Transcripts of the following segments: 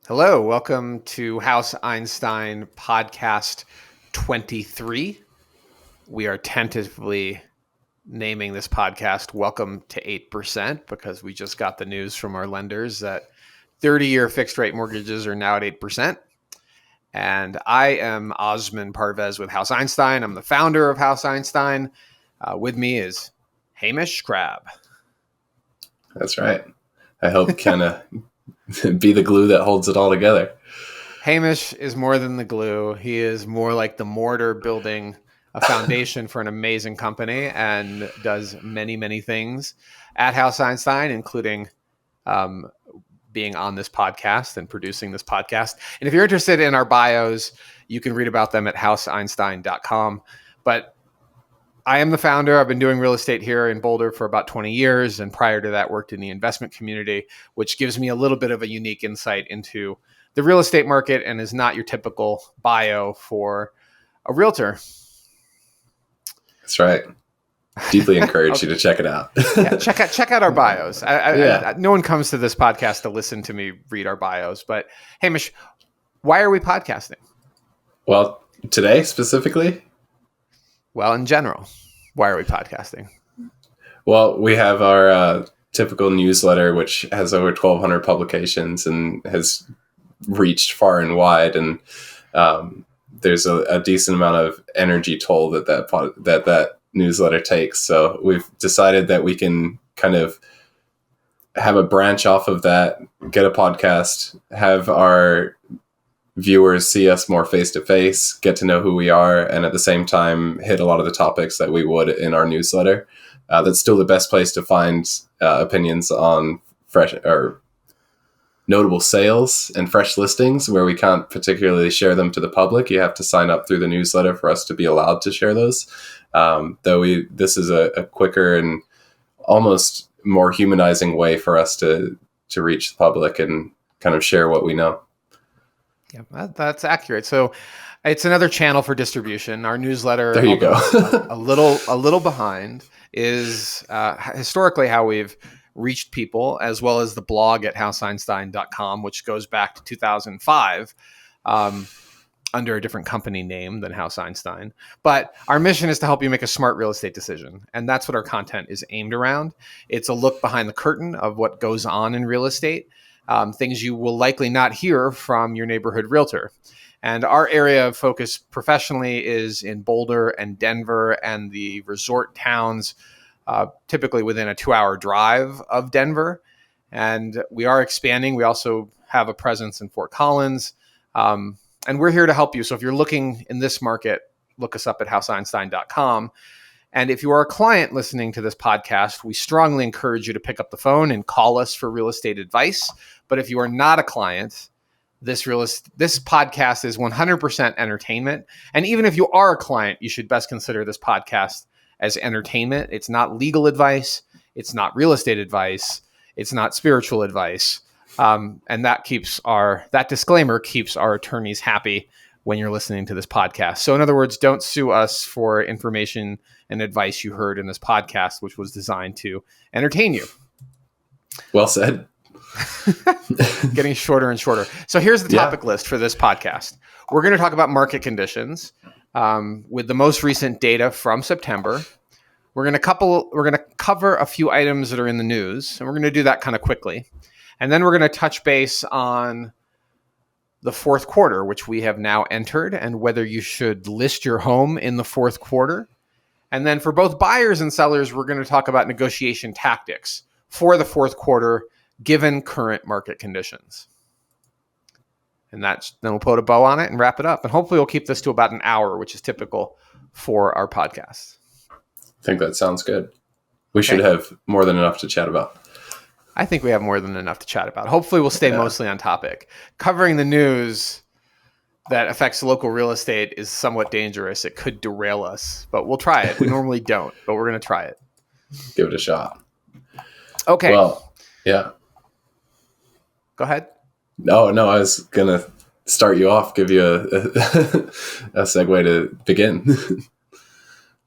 Hello, welcome to House Einstein Podcast 23. We are tentatively naming this podcast Welcome to 8% because we just got the news from our lenders that 30-year fixed rate mortgages are now at 8%. And I am Osman Parvez with House Einstein. I'm the founder of House Einstein. With me is Hamish Crab. That's right. I hope kind of be the glue that holds it all together. Hamish is more than the glue. He is more like the mortar building a foundation for an amazing company and does many, many things at House Einstein, including being on this podcast and producing this podcast. And if you're interested in our bios, you can read about them at houseeinstein.com. But I am the founder. I've been doing real estate here in Boulder for about 20 years. And prior to that, worked in the investment community, which gives me a little bit of a unique insight into the real estate market and is not your typical bio for a realtor. That's right. Deeply encourage you to check it out. Yeah, check out our bios. No one comes to this podcast to listen to me read our bios. But Hamish, why are we podcasting? Well, today specifically? Well, in general, why are we podcasting? Well, we have our typical newsletter, which has over 1,200 publications and has reached far and wide. And there's a decent amount of energy toll that newsletter takes. So we've decided that we can kind of have a branch off of that, get a podcast, have our viewers see us more face to face, get to know who we are, and at the same time hit a lot of the topics that we would in our newsletter. That's still the best place to find opinions on fresh or notable sales and fresh listings where we can't particularly share them to the public. You have to sign up through the newsletter for us to be allowed to share those. This is a quicker and almost more humanizing way for us to reach the public and kind of share what we know. Yeah, that's accurate. So it's another channel for distribution. Our newsletter, there you go. a little behind, is historically how we've reached people, as well as the blog at houseeinstein.com, which goes back to 2005 under a different company name than House Einstein. But our mission is to help you make a smart real estate decision. And that's what our content is aimed around. It's a look behind the curtain of what goes on in real estate. Things you will likely not hear from your neighborhood realtor. And our area of focus professionally is in Boulder and Denver and the resort towns, typically within a 2-hour drive of Denver. And we are expanding. We also have a presence in Fort Collins. And we're here to help you. So if you're looking in this market, look us up at houseeinstein.com. And if you are a client listening to this podcast, we strongly encourage you to pick up the phone and call us for real estate advice. But if you are not a client, this podcast is 100% entertainment. And even if you are a client, you should best consider this podcast as entertainment. It's not legal advice. It's not real estate advice. It's not spiritual advice. And that disclaimer keeps our attorneys happy when you're listening to this podcast. So in other words, don't sue us for information and advice you heard in this podcast, which was designed to entertain you. Well said. Getting shorter and shorter. So here's the topic list for this podcast. We're going to talk about market conditions with the most recent data from September. We're going to cover a few items that are in the news, and we're going to do that kind of quickly. And then we're going to touch base on the fourth quarter, which we have now entered, and whether you should list your home in the fourth quarter. And then for both buyers and sellers, we're going to talk about negotiation tactics for the fourth quarter, given current market conditions. And then we'll put a bow on it and wrap it up. And hopefully we'll keep this to about an hour, which is typical for our podcast. I think that sounds good. We should have more than enough to chat about. I think we have more than enough to chat about. Hopefully we'll stay mostly on topic. Covering the news that affects local real estate is somewhat dangerous. It could derail us, but we'll try it. We normally don't, but we're going to try it. Give it a shot. Okay. Well, yeah. Go ahead. No, I was going to start you off, give you a segue to begin.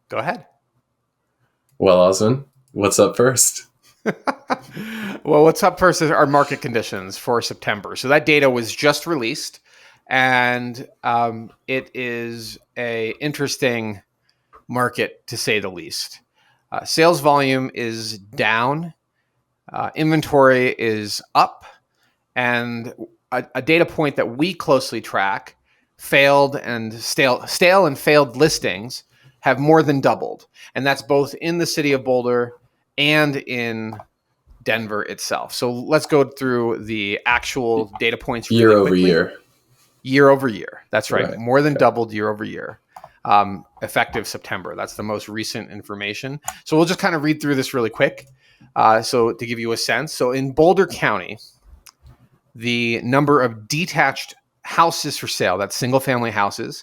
Go ahead. Well, Osman, what's up first? Well, what's up first is our market conditions for September. So that data was just released, and it is a interesting market to say the least. Sales volume is down, inventory is up, and a data point that we closely track, stale and failed listings have more than doubled, and that's both in the city of Boulder and in Denver itself. So let's go through the actual data points really year over quickly. year. Year over year. That's right. More than Okay. doubled year over year. Effective September. That's the most recent information. So we'll just kind of read through this really quick. So to give you a sense. So in Boulder County, the number of detached houses for sale, that's single family houses,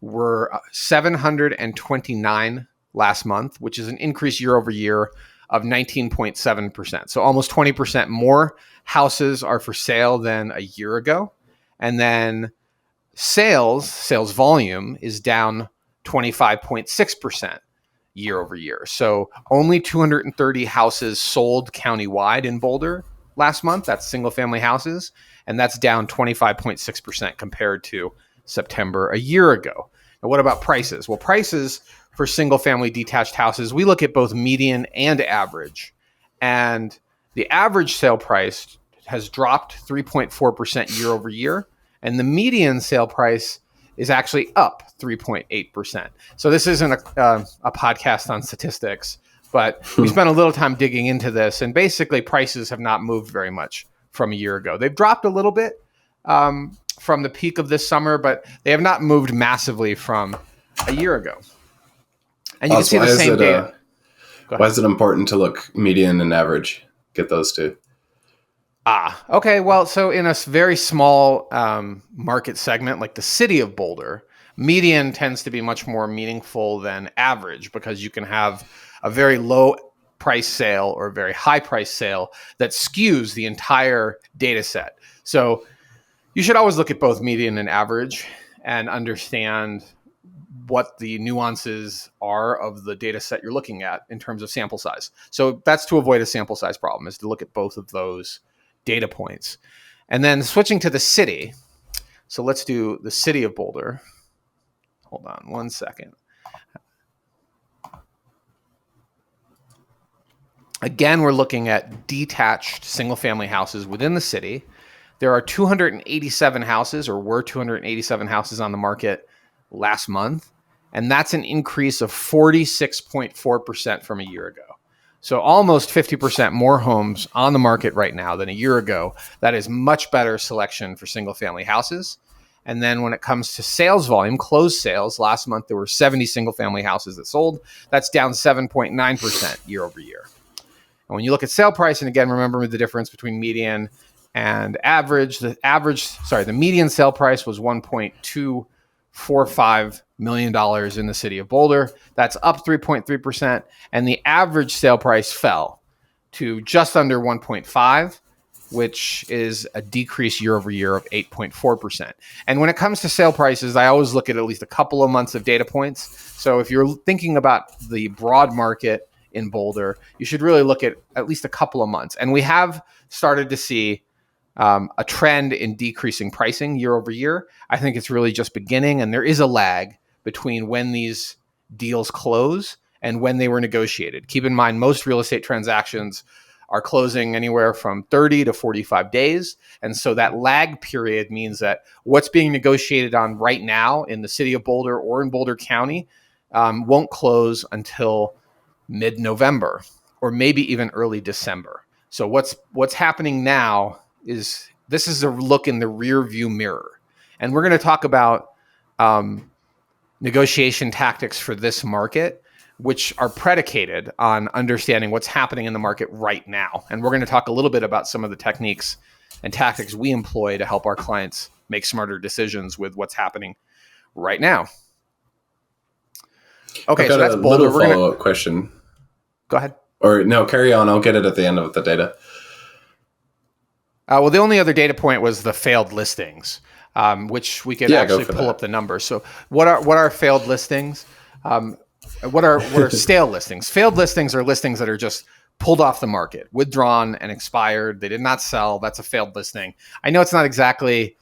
were 729 last month, which is an increase year over year of 19.7%. So almost 20% more houses are for sale than a year ago. And then sales volume is down 25.6% year over year. So only 230 houses sold countywide in Boulder last month. That's single family houses. And that's down 25.6% compared to September a year ago. Now, what about prices? Well, prices for single family detached houses, we look at both median and average. And the average sale price has dropped 3.4% year over year. And the median sale price is actually up 3.8%. So this isn't a podcast on statistics, but we spent a little time digging into this. And basically, prices have not moved very much from a year ago. They've dropped a little bit from the peak of this summer, but they have not moved massively from a year ago. And you can see the same data. Why is it important to look median and average? Get those two. Okay. Well, so in a very small market segment like the city of Boulder, median tends to be much more meaningful than average because you can have a very low price sale or a very high price sale that skews the entire data set. So you should always look at both median and average and understand what the nuances are of the data set you're looking at in terms of sample size. So that's to avoid a sample size problem, is to look at both of those data points. And then switching to the city. So let's do the city of Boulder. Hold on one second. Again, we're looking at detached single-family houses within the city. There are 287 houses, or were 287 houses on the market last month, and that's an increase of 46.4% from a year ago. So almost 50% more homes on the market right now than a year ago. That is much better selection for single-family houses. And then when it comes to sales volume, closed sales, last month there were 70 single-family houses that sold. That's down 7.9% year over year. And when you look at sale price, and again, remember the difference between median and average. The median sale price was $1.245 million in the city of Boulder. That's up 3.3%. And the average sale price fell to just under 1.5, which is a decrease year over year of 8.4%. And when it comes to sale prices, I always look at least a couple of months of data points. So if you're thinking about the broad market in Boulder, you should really look at least a couple of months. And we have started to see a trend in decreasing pricing year over year. I think it's really just beginning, and there is a lag between when these deals close and when they were negotiated. Keep in mind, most real estate transactions are closing anywhere from 30 to 45 days. And so that lag period means that what's being negotiated on right now in the city of Boulder or in Boulder County won't close until mid-November or maybe even early December. So what's happening now is this is a look in the rear view mirror. And we're going to talk about negotiation tactics for this market, which are predicated on understanding what's happening in the market right now. And we're going to talk a little bit about some of the techniques and tactics we employ to help our clients make smarter decisions with what's happening right now. Okay, so that's Boulder. Little follow-up question. Go ahead. Or no, carry on. I'll get it at the end of the data. Well, the only other data point was the failed listings, which we could actually pull up the numbers. So what are failed listings? What are stale listings? Failed listings are listings that are just pulled off the market, withdrawn and expired. They did not sell. That's a failed listing. I know it's not exactly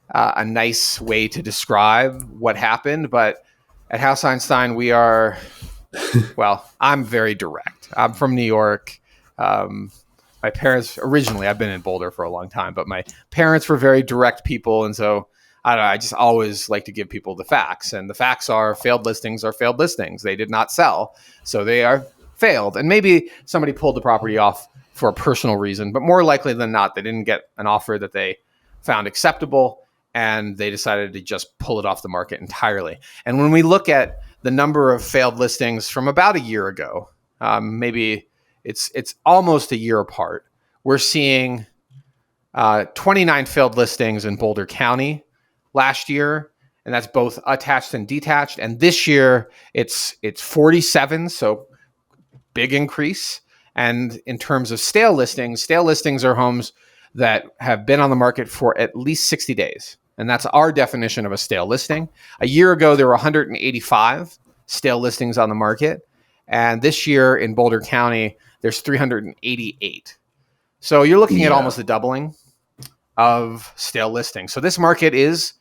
a nice way to describe what happened, but at House Einstein, we are, well, I'm very direct. I'm from New York. My parents, originally, I've been in Boulder for a long time, but my parents were very direct people. And so I don't know, I just always like to give people the facts. And the facts are failed listings are failed listings. They did not sell. So they are failed. And maybe somebody pulled the property off for a personal reason, but more likely than not, they didn't get an offer that they found acceptable, and they decided to just pull it off the market entirely. And when we look at the number of failed listings from about a year ago, maybe it's almost a year apart, we're seeing 29 failed listings in Boulder County last year, and that's both attached and detached. And this year it's 47, so big increase. And in terms of stale listings are homes that have been on the market for at least 60 days. And that's our definition of a stale listing. A year ago, there were 185 stale listings on the market. And this year in Boulder County, there's 388. So you're looking at almost a doubling of stale listings. So this market is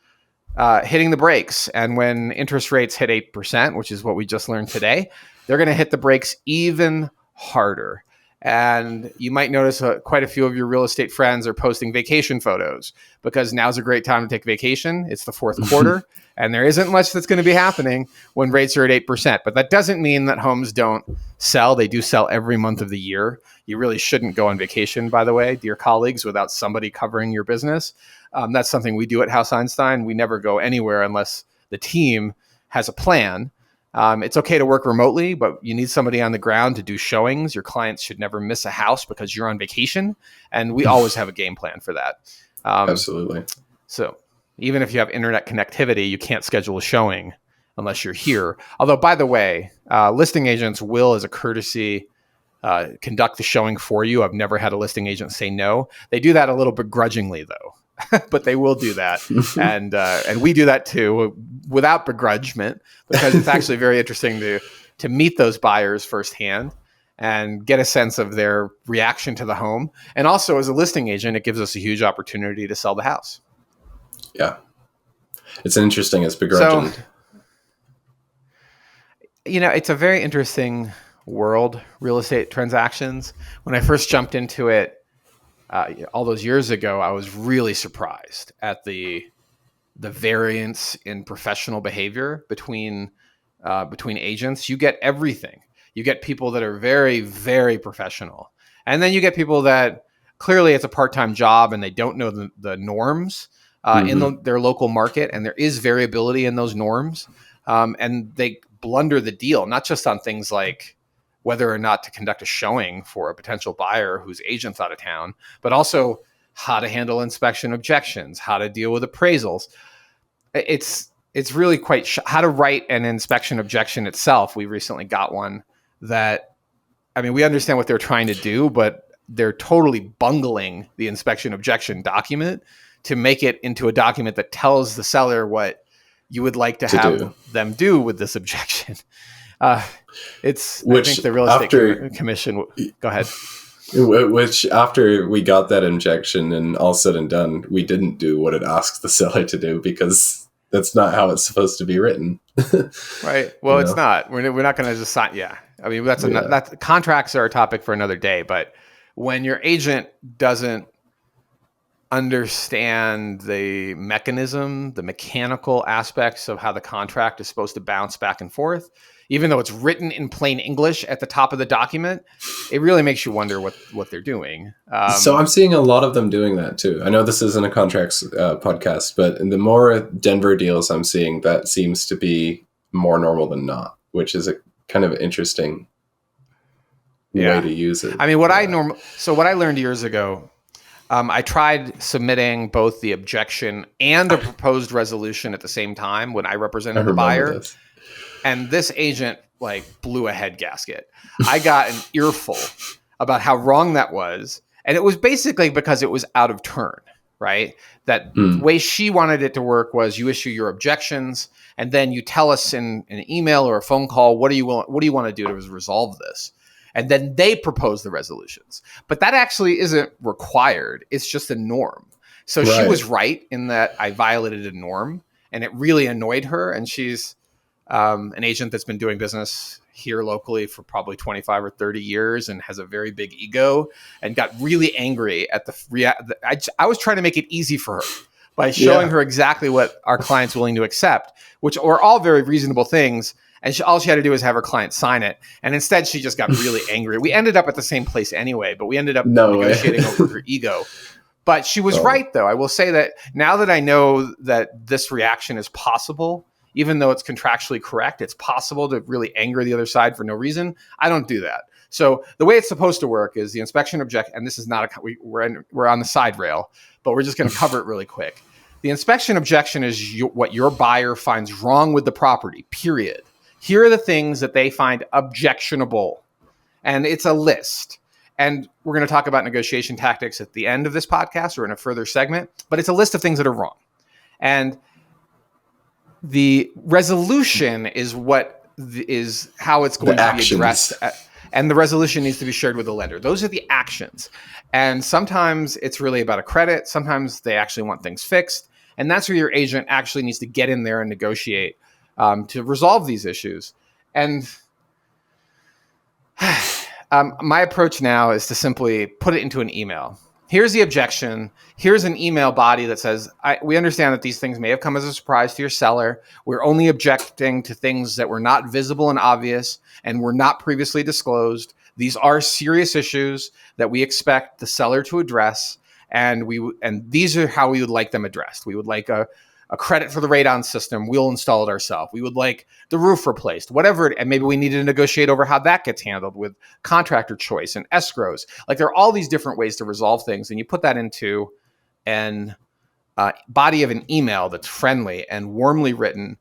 hitting the brakes. And when interest rates hit 8%, which is what we just learned today, they're going to hit the brakes even harder. And you might notice quite a few of your real estate friends are posting vacation photos because now's a great time to take vacation. It's the fourth quarter, and there isn't much that's going to be happening when rates are at 8%. But that doesn't mean that homes don't sell. They do sell every month of the year. You really shouldn't go on vacation, by the way, dear colleagues, without somebody covering your business. That's something we do at House Einstein. We never go anywhere unless the team has a plan. It's okay to work remotely, but you need somebody on the ground to do showings. Your clients should never miss a house because you're on vacation. And we always have a game plan for that. Absolutely. So even if you have internet connectivity, you can't schedule a showing unless you're here. Although, by the way, listing agents will, as a courtesy, conduct the showing for you. I've never had a listing agent say no. They do that a little begrudgingly, though. But they will do that, and we do that too, without begrudgment, because it's actually very interesting to meet those buyers firsthand and get a sense of their reaction to the home. And also, as a listing agent, it gives us a huge opportunity to sell the house. Yeah, it's interesting as begrudging. So, it's a very interesting world, real estate transactions. When I first jumped into it, all those years ago, I was really surprised at the variance in professional behavior between agents. You get everything. You get people that are very, very professional, and then you get people that clearly it's a part-time job and they don't know the norms in their local market, and there is variability in those norms, and they blunder the deal, not just on things like whether or not to conduct a showing for a potential buyer whose agent's out of town, but also how to handle inspection objections, how to deal with appraisals. It's really quite how to write an inspection objection itself. We recently got one that, we understand what they're trying to do, but they're totally bungling the inspection objection document to make it into a document that tells the seller what you would like to have them do with this objection. I think the real estate commission. Go ahead. Which, after we got that injection and all said and done, we didn't do what it asked the seller to do because that's not how it's supposed to be written. Right. Well, it's not. We're not going to just sign. Yeah. That's contracts are a topic for another day. But when your agent doesn't understand the mechanism, the mechanical aspects of how the contract is supposed to bounce back and forth, even though it's written in plain English at the top of the document, it really makes you wonder what they're doing. So I'm seeing a lot of them doing that too. I know this isn't a contracts podcast, but in the more Denver deals I'm seeing, that seems to be more normal than not, which is a kind of interesting way to use it. What I learned years ago, I tried submitting both the objection and the proposed resolution at the same time when I represented the buyer. This. And this agent blew a head gasket. I got an earful about how wrong that was. And it was basically because it was out of turn, right? That the way she wanted it to work was you issue your objections and then you tell us in an email or a phone call, what do you want to do to resolve this? and then they propose the resolutions. But that actually isn't required. It's just a norm. So she was right in that I violated a norm, and it really annoyed her. And she's an agent that's been doing business here locally for probably 25 or 30 years and has a very big ego, and got really angry at I was trying to make it easy for her by showing her exactly what our client's willing to accept, which are all very reasonable things. And all she had to do was have her client sign it. And instead, she just got really angry. We ended up at the same place anyway, but we ended up negotiating over her ego. But she was right, though. I will say that now that I know that this reaction is possible, even though it's contractually correct, it's possible to really anger the other side for no reason. I don't do that. So the way it's supposed to work is the inspection object, and this is not we're on the side rail, but we're just going to cover it really quick. The inspection objection is what your buyer finds wrong with the property, period. Here are the things that they find objectionable, and it's a list. And we're going to talk about negotiation tactics at the end of this podcast or in a further segment, but it's a list of things that are wrong. And the resolution is how it's going to be addressed. And the resolution needs to be shared with the lender. Those are the actions. And sometimes it's really about a credit. Sometimes they actually want things fixed. And that's where your agent actually needs to get in there and negotiate to resolve these issues. And my approach now is to simply put it into an email. Here's the objection. Here's an email body that says, we understand that these things may have come as a surprise to your seller. We're only objecting to things that were not visible and obvious and were not previously disclosed. These are serious issues that we expect the seller to address, and these are how we would like them addressed. We would like a credit for the radon system. We'll install it ourselves. We would like the roof replaced, whatever. And maybe we need to negotiate over how that gets handled with contractor choice and escrows. Like there are all these different ways to resolve things. And you put that into an body of an email that's friendly and warmly written,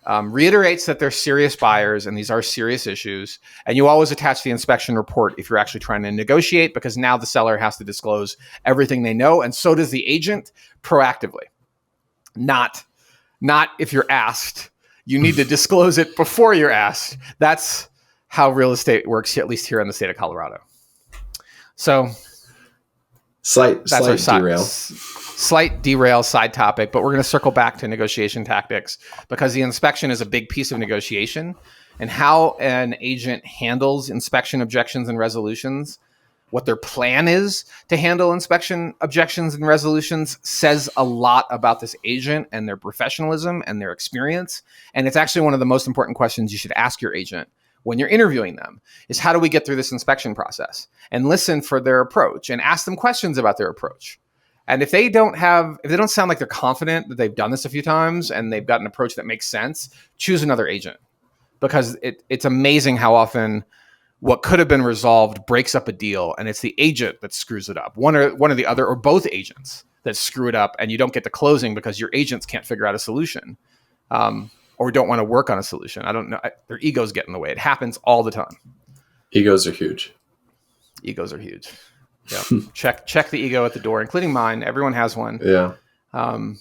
reiterates that they're serious buyers and these are serious issues. And you always attach the inspection report if you're actually trying to negotiate, because now the seller has to disclose everything they know. And so does the agent proactively. Not if you're asked. You need to disclose it before you're asked. That's how real estate works, at least here in the state of Colorado. So slight derail side topic, but we're going to circle back to negotiation tactics because the inspection is a big piece of negotiation, and how an agent handles inspection objections and resolutions, what their plan is to handle inspection objections and resolutions, says a lot about this agent and their professionalism and their experience. And it's actually one of the most important questions you should ask your agent when you're interviewing them is, how do we get through this inspection process? And listen for their approach and ask them questions about their approach. And if they don't sound like they're confident that they've done this a few times and they've got an approach that makes sense, choose another agent, because it's amazing how often what could have been resolved breaks up a deal, and it's the agent that screws it up. One or the other, or both agents that screw it up, and you don't get to closing because your agents can't figure out a solution, or don't want to work on a solution. I don't know. Their egos get in the way. It happens all the time. Egos are huge. Yeah. Check the ego at the door, including mine. Everyone has one. Yeah. And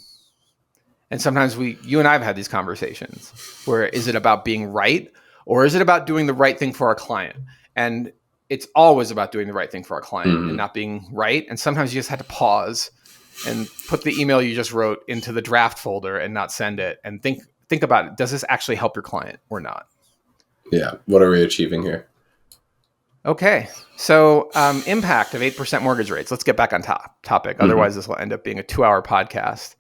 sometimes you and I have had these conversations where, is it about being right? Or is it about doing the right thing for our client? And it's always about doing the right thing for our client and not being right. And sometimes you just have to pause and put the email you just wrote into the draft folder and not send it, and think about it. Does this actually help your client or not? Yeah. What are we achieving here? Okay. So impact of 8% mortgage rates. Let's get back on topic. Otherwise, this will end up being a 2-hour podcast.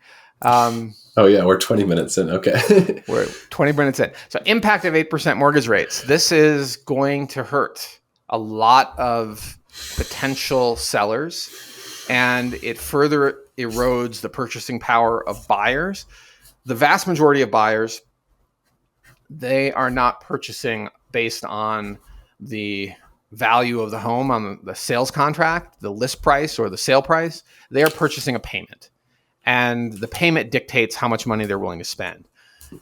We're 20 minutes in. Okay. We're 20 minutes in. So impact of 8% mortgage rates. This is going to hurt a lot of potential sellers, and it further erodes the purchasing power of buyers. The vast majority of buyers, they are not purchasing based on the value of the home on the sales contract, the list price, or the sale price. They are purchasing a payment. And the payment dictates how much money they're willing to spend.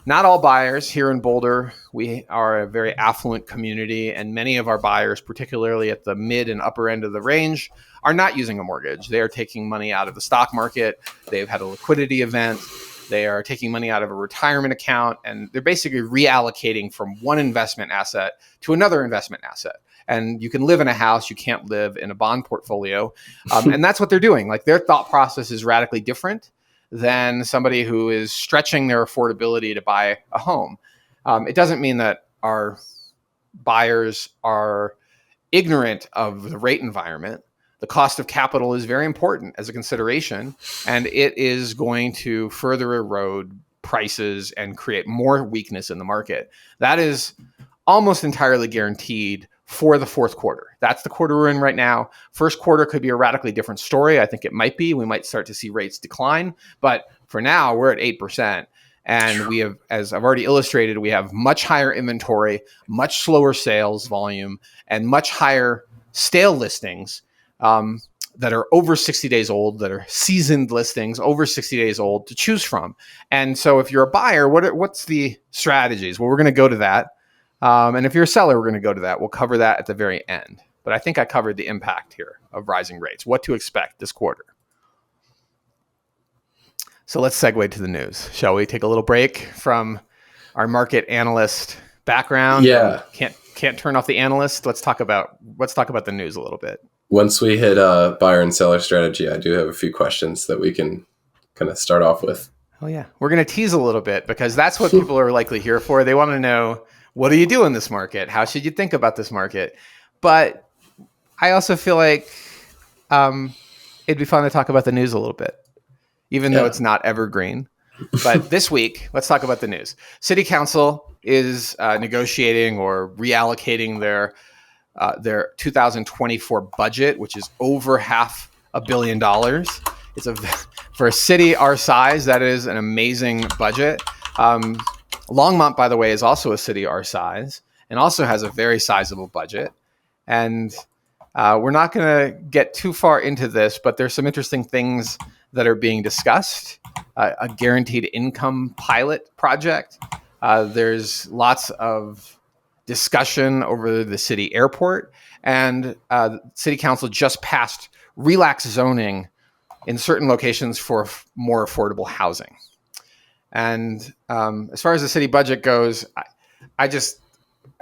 Not all buyers here in Boulder. We are a very affluent community, and many of our buyers, particularly at the mid and upper end of the range, are not using a mortgage. They are taking money out of the stock market. They've had a liquidity event. They are taking money out of a retirement account, and they're basically reallocating from one investment asset to another investment asset. and you can live in a house. You can't live in a bond portfolio. And that's what they're doing. Like, their thought process is radically different than somebody who is stretching their affordability to buy a home. It doesn't mean that our buyers are ignorant of the rate environment. The cost of capital is very important as a consideration, and it is going to further erode prices and create more weakness in the market. That is almost entirely guaranteed for the fourth quarter. That's the quarter we're in right now. First quarter could be a radically different story. I think it might be. We might start to see rates decline. But for now, we're at 8%. And we have, as I've already illustrated, we have much higher inventory, much slower sales volume, and much higher stale listings that are over 60 days old, that are seasoned listings over 60 days old to choose from. And so if you're a buyer, what's the strategies? Well, we're going to go to that. And if you're a seller, we're going to go to that. We'll cover that at the very end. But I think I covered the impact here of rising rates, what to expect this quarter. So let's segue to the news. Shall we take a little break from our market analyst background? Yeah. Can't turn off the analyst. Let's talk about the news a little bit. Once we hit buyer and seller strategy, I do have a few questions that we can kind of start off with. Oh yeah. We're going to tease a little bit because that's what people are likely here for. They want to know, what do you do in this market? How should you think about this market? But I also feel like it'd be fun to talk about the news a little bit, even though it's not evergreen. But this week, let's talk about the news. City Council is negotiating or reallocating their 2024 budget, which is over $500 million. For a city our size, that is an amazing budget. Longmont, by the way, is also a city our size and also has a very sizable budget. And we're not going to get too far into this, but there's some interesting things that are being discussed. A guaranteed income pilot project. There's lots of discussion over the city airport, and City Council just passed relaxed zoning in certain locations for more affordable housing. And as far as the city budget goes, I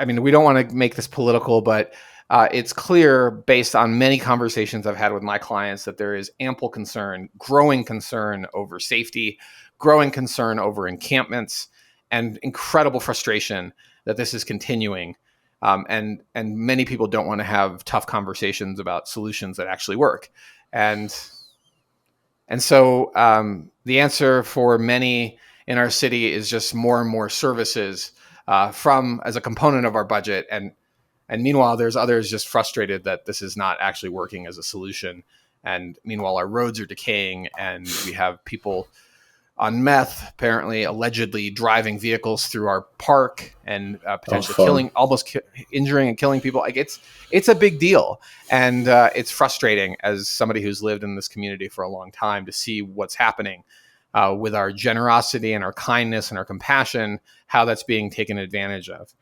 mean, we don't want to make this political, but it's clear based on many conversations I've had with my clients that there is ample concern, growing concern over safety, growing concern over encampments, and incredible frustration that this is continuing. And many people don't want to have tough conversations about solutions that actually work. And so the answer for many in our city is just more and more services as a component of our budget. And meanwhile, there's others just frustrated that this is not actually working as a solution. And meanwhile, our roads are decaying, and we have people on meth, apparently, allegedly driving vehicles through our park and potentially injuring and killing people. Like, it's a big deal. And it's frustrating as somebody who's lived in this community for a long time to see what's happening with our generosity and our kindness and our compassion, how that's being taken advantage of.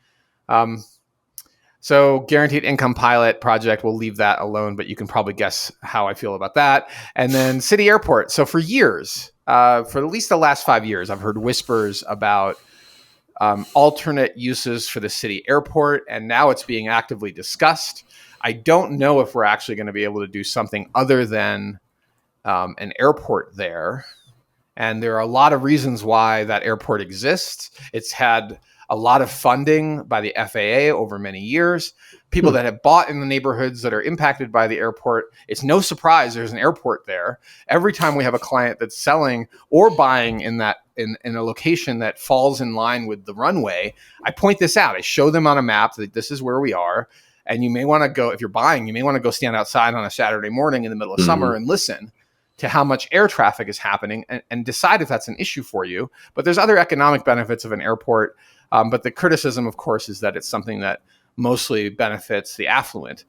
So guaranteed income pilot project, we'll leave that alone, but you can probably guess how I feel about that. And then city airport. So for years, for at least the last 5 years, I've heard whispers about alternate uses for the city airport, and now it's being actively discussed. I don't know if we're actually going to be able to do something other than an airport there. And there are a lot of reasons why that airport exists. It's had a lot of funding by the FAA over many years. People that have bought in the neighborhoods that are impacted by the airport, it's no surprise there's an airport there. Every time we have a client that's selling or buying in a location that falls in line with the runway, I point this out. I show them on a map that this is where we are. And you may want to go, if you're buying, you may want to go stand outside on a Saturday morning in the middle of summer and listen to how much air traffic is happening and decide if that's an issue for you. But there's other economic benefits of an airport. But the criticism, of course, is that it's something that mostly benefits the affluent.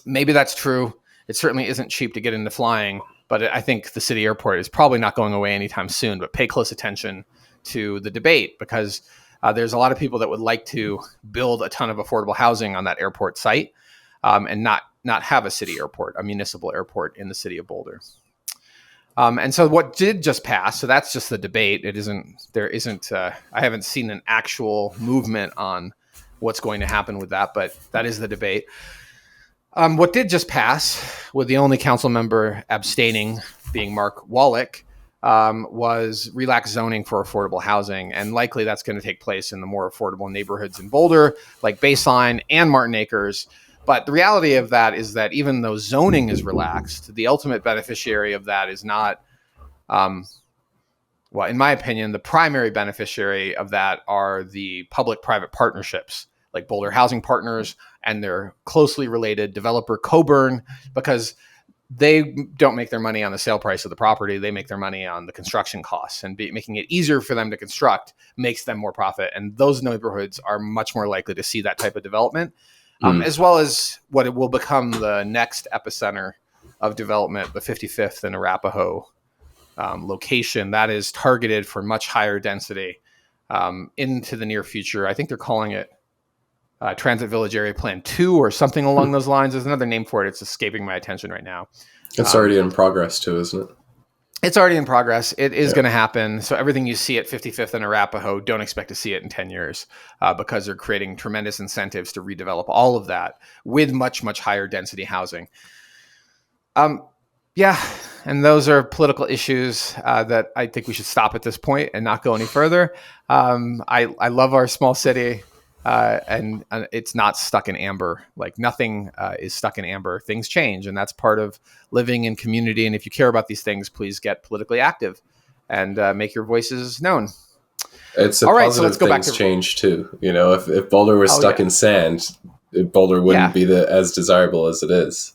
Maybe that's true. It certainly isn't cheap to get into flying, but I think the city airport is probably not going away anytime soon. But pay close attention to the debate, because there's a lot of people that would like to build a ton of affordable housing on that airport site and not have a city airport, a municipal airport in the city of Boulder. And so what did just pass, so that's just the debate. I haven't seen an actual movement on what's going to happen with that, but that is the debate. What did just pass, with the only council member abstaining being Mark Wallach, was relaxed zoning for affordable housing. And likely that's going to take place in the more affordable neighborhoods in Boulder, like Baseline and Martin Acres. But the reality of that is that even though zoning is relaxed, the ultimate beneficiary of that is not, well, in my opinion, the primary beneficiary of that are the public-private partnerships, like Boulder Housing Partners and their closely related developer Coburn, because they don't make their money on the sale price of the property. They make their money on the construction costs, and making it easier for them to construct makes them more profit. And those neighborhoods are much more likely to see that type of development, as well as what it will become the next epicenter of development, the 55th and Arapahoe location that is targeted for much higher density into the near future. I think they're calling it Transit Village Area Plan 2 or something along those lines. There's another name for it. It's escaping my attention right now. It's already in progress too, isn't it? It's already in progress. It is going to happen. So everything you see at 55th and Arapahoe, don't expect to see it in 10 years because they're creating tremendous incentives to redevelop all of that with much, much higher density housing. Yeah, and those are political issues that I think we should stop at this point and not go any further. I love our small city. And it's not stuck in amber. Like nothing is stuck in amber. Things change, and that's part of living in community. And if you care about these things, please get politically active and make your voices known. It's a all positive right, so let's go back to change too. You know, if Boulder was stuck in sand, Boulder wouldn't be as desirable as it is.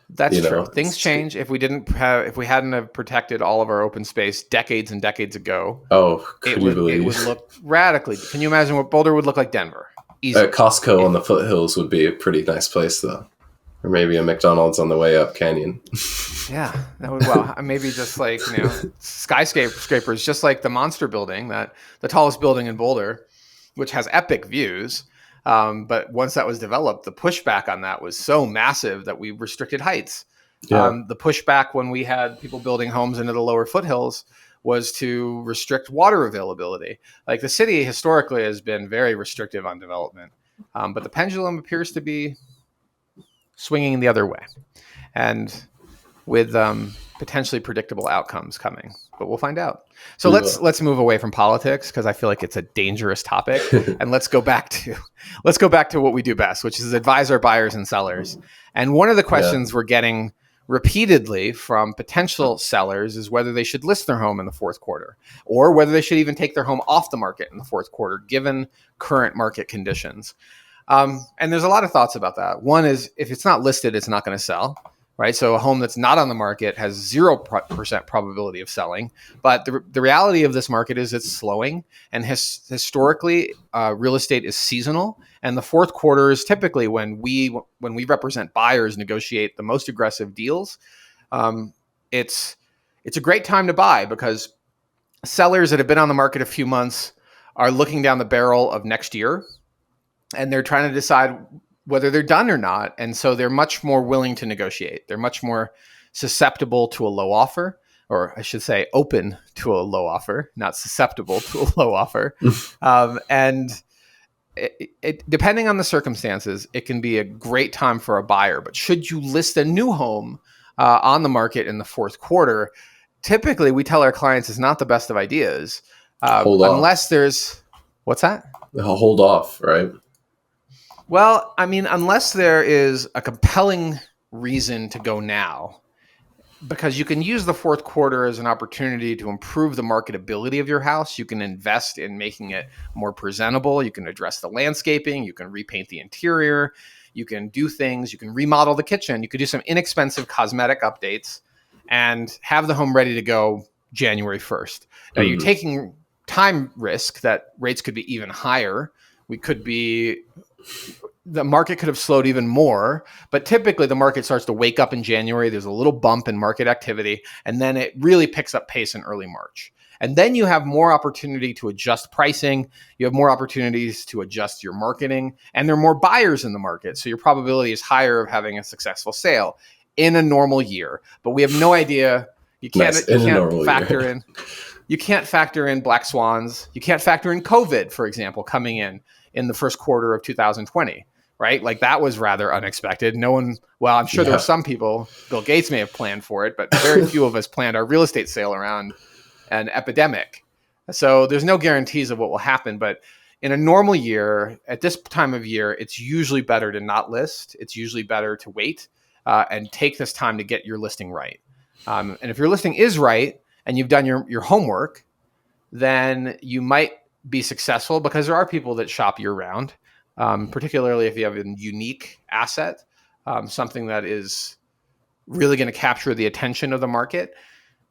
That's true. Things change. If we hadn't have protected all of our open space decades and decades ago, could you believe? It would look radically. Can you imagine what Boulder would look like? Denver. Costco on the foothills would be a pretty nice place, though, or maybe a McDonald's on the way up canyon. Yeah, that would maybe just like skyscrapers, just like the Monster Building, the tallest building in Boulder, which has epic views. But once that was developed, the pushback on that was so massive that we restricted heights. Yeah. The pushback when we had people building homes into the lower foothills was to restrict water availability. Like the city historically has been very restrictive on development, but the pendulum appears to be swinging the other way, and with potentially predictable outcomes coming. But we'll find out. So let's move away from politics because I feel like it's a dangerous topic, and let's go back to what we do best, which is advise our buyers and sellers. And one of the questions we're getting repeatedly from potential sellers is whether they should list their home in the fourth quarter, or whether they should even take their home off the market in the fourth quarter, given current market conditions. And there's a lot of thoughts about that. One is if it's not listed, it's not going to sell. Right. So a home that's not on the market has 0% probability of selling. But the reality of this market is it's slowing. And historically, real estate is seasonal. And the fourth quarter is typically when we represent buyers, negotiate the most aggressive deals. It's a great time to buy because sellers that have been on the market a few months are looking down the barrel of next year. And they're trying to decide whether they're done or not. And so they're much more willing to negotiate. They're much more susceptible to a low offer, or I should say open to a low offer, not susceptible to a low offer. And depending on the circumstances, it can be a great time for a buyer. But should you list a new home on the market in the fourth quarter, typically we tell our clients it's not the best of ideas. Unless there's, what's that? Hold off, right? Well, I mean, unless there is a compelling reason to go now, because you can use the fourth quarter as an opportunity to improve the marketability of your house. You can invest in making it more presentable. You can address the landscaping. You can repaint the interior. You can do things. You can remodel the kitchen. You could do some inexpensive cosmetic updates and have the home ready to go January 1st. Now, you're taking time risk that rates could be even higher. The market could have slowed even more, but typically the market starts to wake up in January. There's a little bump in market activity, and then it really picks up pace in early March. And then you have more opportunity to adjust pricing. You have more opportunities to adjust your marketing, and there are more buyers in the market. So your probability is higher of having a successful sale in a normal year. But we have no idea. You can't factor in black swans. You can't factor in COVID, for example, coming in in the first quarter of 2020, right? Like that was rather unexpected. No one, well, I'm sure there were some people, Bill Gates may have planned for it, but very few of us planned our real estate sale around an epidemic. So there's no guarantees of what will happen, but in a normal year, at this time of year, it's usually better to not list. It's usually better to wait and take this time to get your listing right. And if your listing is right and you've done your homework, then you might be successful because there are people that shop year round, particularly if you have a unique asset, something that is really going to capture the attention of the market.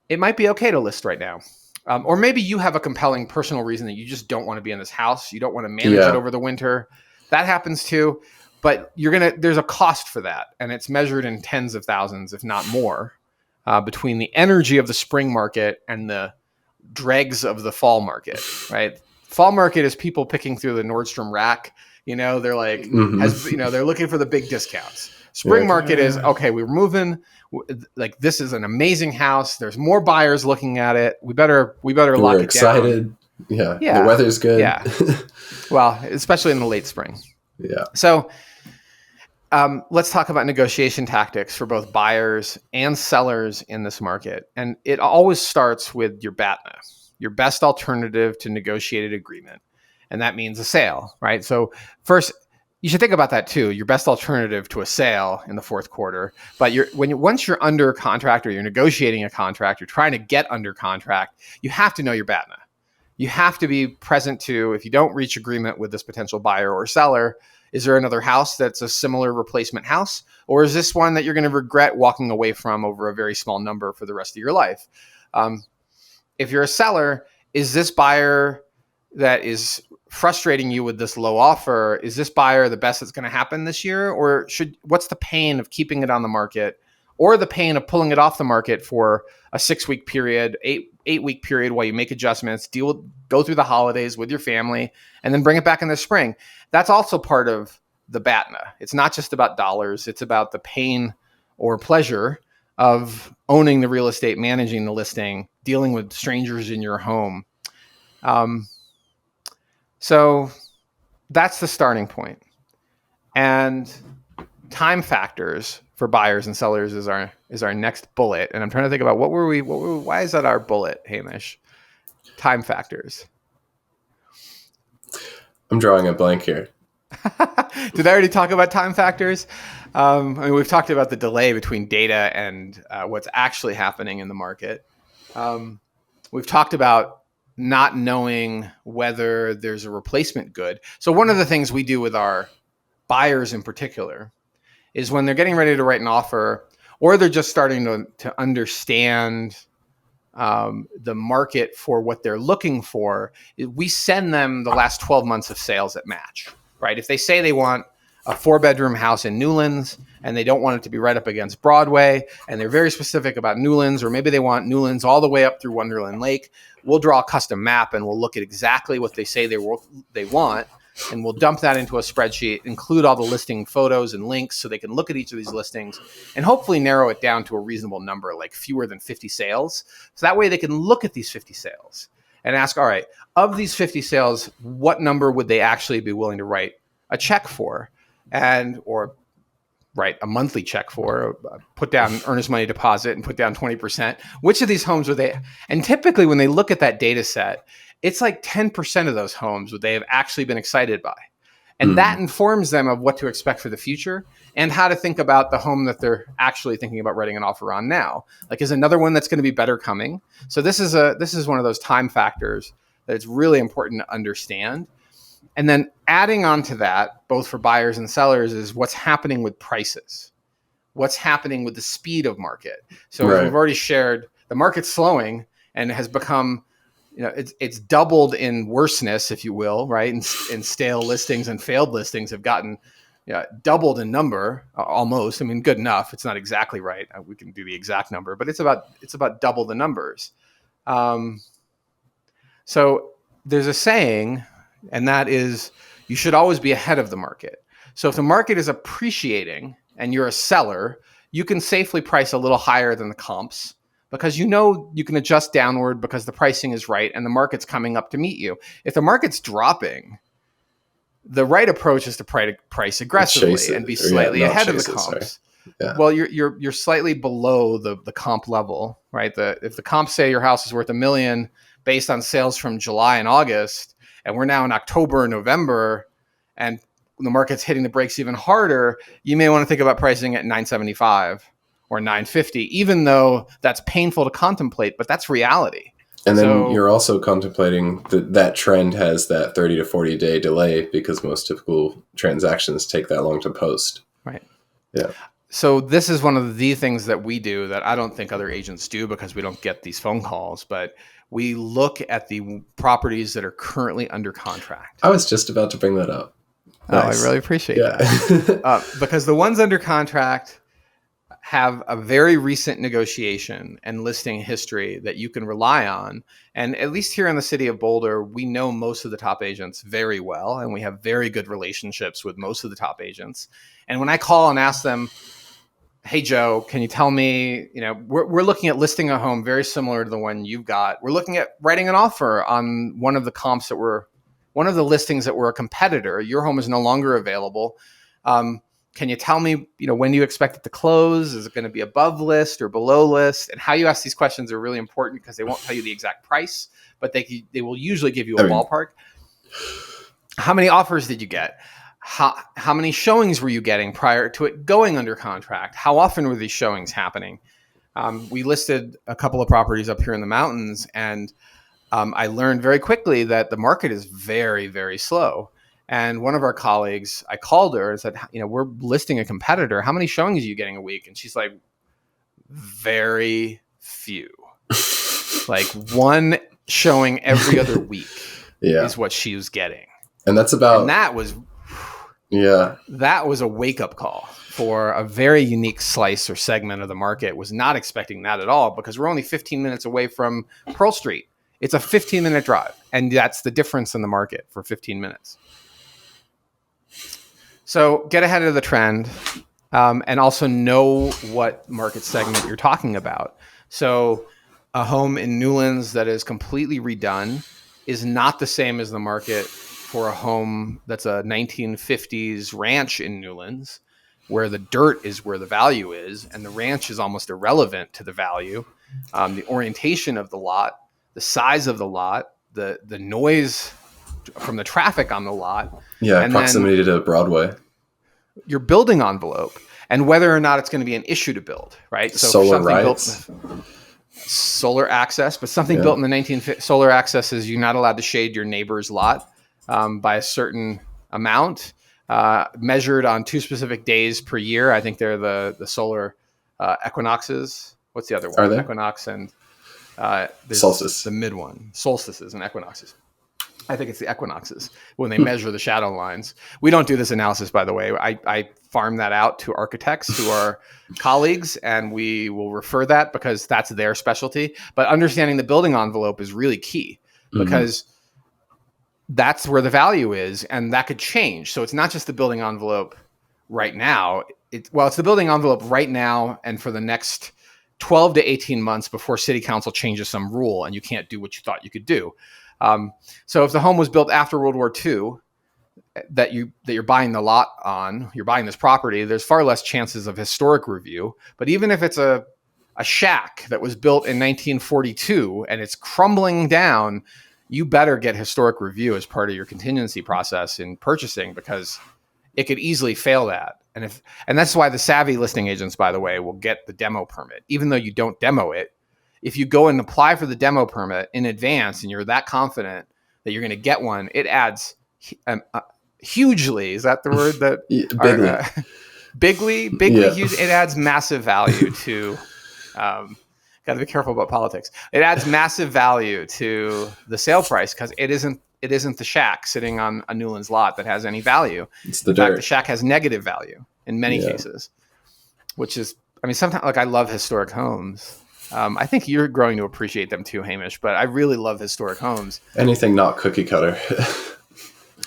It might be okay to list right now. Or maybe you have a compelling personal reason that you just don't want to be in this house. You don't want to manage it over the winter. That happens too. But there's a cost for that. And it's measured in tens of thousands, if not more, between the energy of the spring market and the dregs of the fall market, right? Fall market is people picking through the Nordstrom rack. They're like, they're looking for the big discounts. Spring market is, okay, we're moving. Like, this is an amazing house. There's more buyers looking at it. We better lock it excited. Down. Yeah. The weather's good. Yeah. Well, especially in the late spring. Yeah. So let's talk about negotiation tactics for both buyers and sellers in this market. And it always starts with your BATNA, your best alternative to negotiated agreement. And that means a sale, right? So first, you should think about that too. Your best alternative to a sale in the fourth quarter. But once you're under contract or you're negotiating a contract, you're trying to get under contract, you have to know your BATNA. You have to be present to, if you don't reach agreement with this potential buyer or seller, is there another house that's a similar replacement house? Or is this one that you're going to regret walking away from over a very small number for the rest of your life? If you're a seller, is this buyer that is frustrating you with this low offer, is this buyer the best that's going to happen this year? Or what's the pain of keeping it on the market, or the pain of pulling it off the market for a 6-week period, 8-week period while you make adjustments, go through the holidays with your family, and then bring it back in the spring? That's also part of the BATNA. It's not just about dollars. It's about the pain or pleasure of owning the real estate, managing the listing, dealing with strangers in your home. So that's the starting point. And time factors for buyers and sellers is our next bullet. And I'm trying to think about why is that our bullet, Hamish? Time factors. I'm drawing a blank here. Did I already talk about time factors? We've talked about the delay between data and what's actually happening in the market. We've talked about not knowing whether there's a replacement good. So one of the things we do with our buyers in particular is when they're getting ready to write an offer, or they're just starting to understand the market for what they're looking for, we send them the last 12 months of sales that match, right? If they say they want a 4-bedroom house in Newlands and they don't want it to be right up against Broadway, and they're very specific about Newlands, or maybe they want Newlands all the way up through Wonderland Lake, we'll draw a custom map and we'll look at exactly what they say they want, and we'll dump that into a spreadsheet, include all the listing photos and links so they can look at each of these listings and hopefully narrow it down to a reasonable number, like fewer than 50 sales. So that way they can look at these 50 sales and ask, all right, of these 50 sales, what number would they actually be willing to write a check for, or write a monthly check for, put down earnest money deposit and put down 20%. Which of these homes would they, and typically when they look at that data set, it's like 10% of those homes would they have actually been excited by. And that informs them of what to expect for the future and how to think about the home that they're actually thinking about writing an offer on now. Like, is another one that's going to be better coming? So this is one of those time factors that it's really important to understand. And then adding on to that, both for buyers and sellers, is what's happening with prices. What's happening with the speed of market. So As we've already shared, the market's slowing and has become, it's doubled in worseness, if you will, right? And stale listings and failed listings have gotten doubled in number, almost. I mean, good enough. It's not exactly right. We can do the exact number, but it's about double the numbers. So there's a saying, and that is, you should always be ahead of the market. So if the market is appreciating and you're a seller, you can safely price a little higher than the comps, because you can adjust downward because the pricing is right and the market's coming up to meet you. If the market's dropping, The right approach is to price aggressively and be slightly ahead of the comps. Yeah. Well, you're slightly below the comp level, right? If the comps say your house is worth $1 million based on sales from July and August, and we're now in October and November, and the market's hitting the brakes even harder, you may want to think about pricing at 975 or 950, even though that's painful to contemplate, but that's reality. And then you're also contemplating that trend has that 30 to 40 day delay because most typical transactions take that long to post. Right. Yeah. So this is one of the things that we do that I don't think other agents do because we don't get these phone calls, but we look at the properties that are currently under contract. I was just about to bring that up. Nice. I really appreciate that. Because the ones under contract have a very recent negotiation and listing history that you can rely on. And at least here in the city of Boulder, we know most of the top agents very well, and we have very good relationships with most of the top agents. And when I call and ask them, hey, Joe, can you tell me, we're looking at listing a home very similar to the one you've got. We're looking at writing an offer on one of the comps one of the listings that were a competitor. Your home is no longer available. Can you tell me, when do you expect it to close? Is it going to be above list or below list? And how you ask these questions are really important because they won't tell you the exact price, but they will usually give you a ballpark. How many offers did you get? How many showings were you getting prior to it going under contract? How often were these showings happening? We listed a couple of properties up here in the mountains, and I learned very quickly that the market is very, very slow. And one of our colleagues, I called her and said, we're listing a competitor. How many showings are you getting a week? And she's like, very few. Like one showing every other week is what she was getting. And that was a wake-up call for a very unique slice or segment of the market. Was not expecting that at all because we're only 15 minutes away from Pearl Street. It's a 15-minute drive, and that's the difference in the market for 15 minutes. So get ahead of the trend and also know what market segment you're talking about. So a home in Newlands that is completely redone is not the same as the market for a home that's a 1950s ranch in Newlands, where the dirt is where the value is, and the ranch is almost irrelevant to the value. The orientation of the lot, the size of the lot, the noise from the traffic on the lot. Yeah, and proximity to Broadway. Your building envelope, and whether or not it's going to be an issue to build, right? So solar rights. Solar access, but something built in the 1950s, solar access is you're not allowed to shade your neighbor's lot by a certain amount, measured on 2 specific days per year. I think they're the solar equinoxes. What's the other one? Are they? Equinox and solstice. The mid one. Solstices and equinoxes. I think it's the equinoxes when they measure the shadow lines. We don't do this analysis, by the way. I farm that out to architects who are colleagues, and we will refer that because that's their specialty. But understanding the building envelope is really key because that's where the value is, and that could change. So it's not just the building envelope right now. It's the building envelope right now and for the next 12 to 18 months before city council changes some rule and you can't do what you thought you could do. So if the home was built after World War II, that you're buying the lot on, you're buying this property, there's far less chances of historic review. But even if it's a shack that was built in 1942 and it's crumbling down, you better get historic review as part of your contingency process in purchasing because it could easily fail that. And that's why the savvy listing agents, by the way, will get the demo permit, even though you don't demo it. If you go and apply for the demo permit in advance and you're that confident that you're going to get one, it adds hugely. Is that the word that? Bigly, huge. It adds massive value to. Got to be careful about politics. It adds massive value to the sale price because it isn't the shack sitting on a Newlands lot that has any value. It's the in dirt. Fact, the shack has negative value in many cases, which is, sometimes I love historic homes. I think you're growing to appreciate them too, Hamish, but I really love historic homes. Anything not cookie cutter.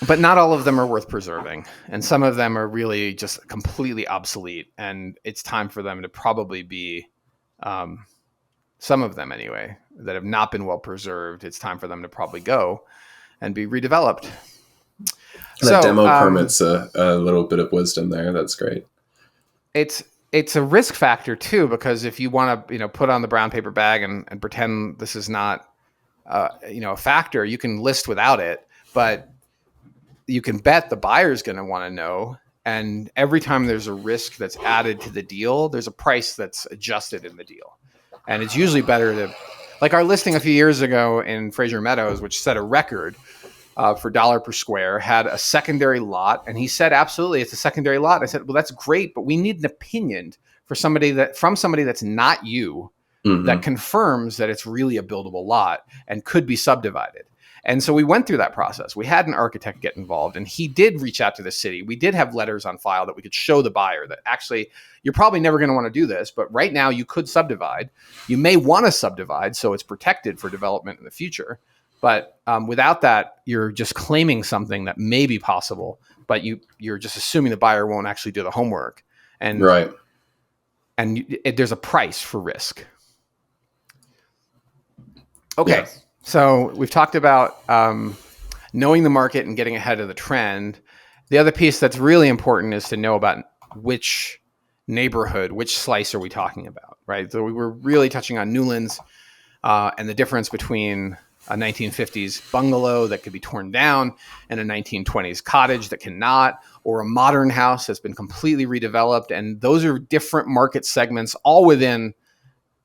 But not all of them are worth preserving. And some of them are really just completely obsolete. And it's time for them to probably be, some of them anyway, that have not been well preserved. It's time for them to probably go and be redeveloped. That So demo permits a little bit of wisdom there. That's great. it's a risk factor too, because if you want to put on the brown paper bag and pretend this is not a factor, you can list without it, but you can bet the buyer's going to want to know. And every time there's a risk that's added to the deal, there's a price that's adjusted in the deal. And it's usually better to, like our listing a few years ago in Fraser Meadows, which set a record for dollar per square, had a secondary lot. And he said, absolutely, it's a secondary lot. I said, well, that's great, but we need an opinion from somebody that's not you, that confirms that it's really a buildable lot and could be subdivided. And so we went through that process. We had an architect get involved, and he did reach out to the city. We did have letters on file that we could show the buyer that actually, you're probably never going to want to do this, but right now you could subdivide. You may want to subdivide so it's protected for development in the future. But without that, you're just claiming something that may be possible, but you're just assuming the buyer won't actually do the homework. And right. And there's a price for risk. Okay. Yeah. So we've talked about knowing the market and getting ahead of the trend. The other piece that's really important is to know about which neighborhood, which slice are we talking about, right? So we were really touching on Newlands and the difference between a 1950s bungalow that could be torn down and a 1920s cottage that cannot, or a modern house that's been completely redeveloped. And those are different market segments, all within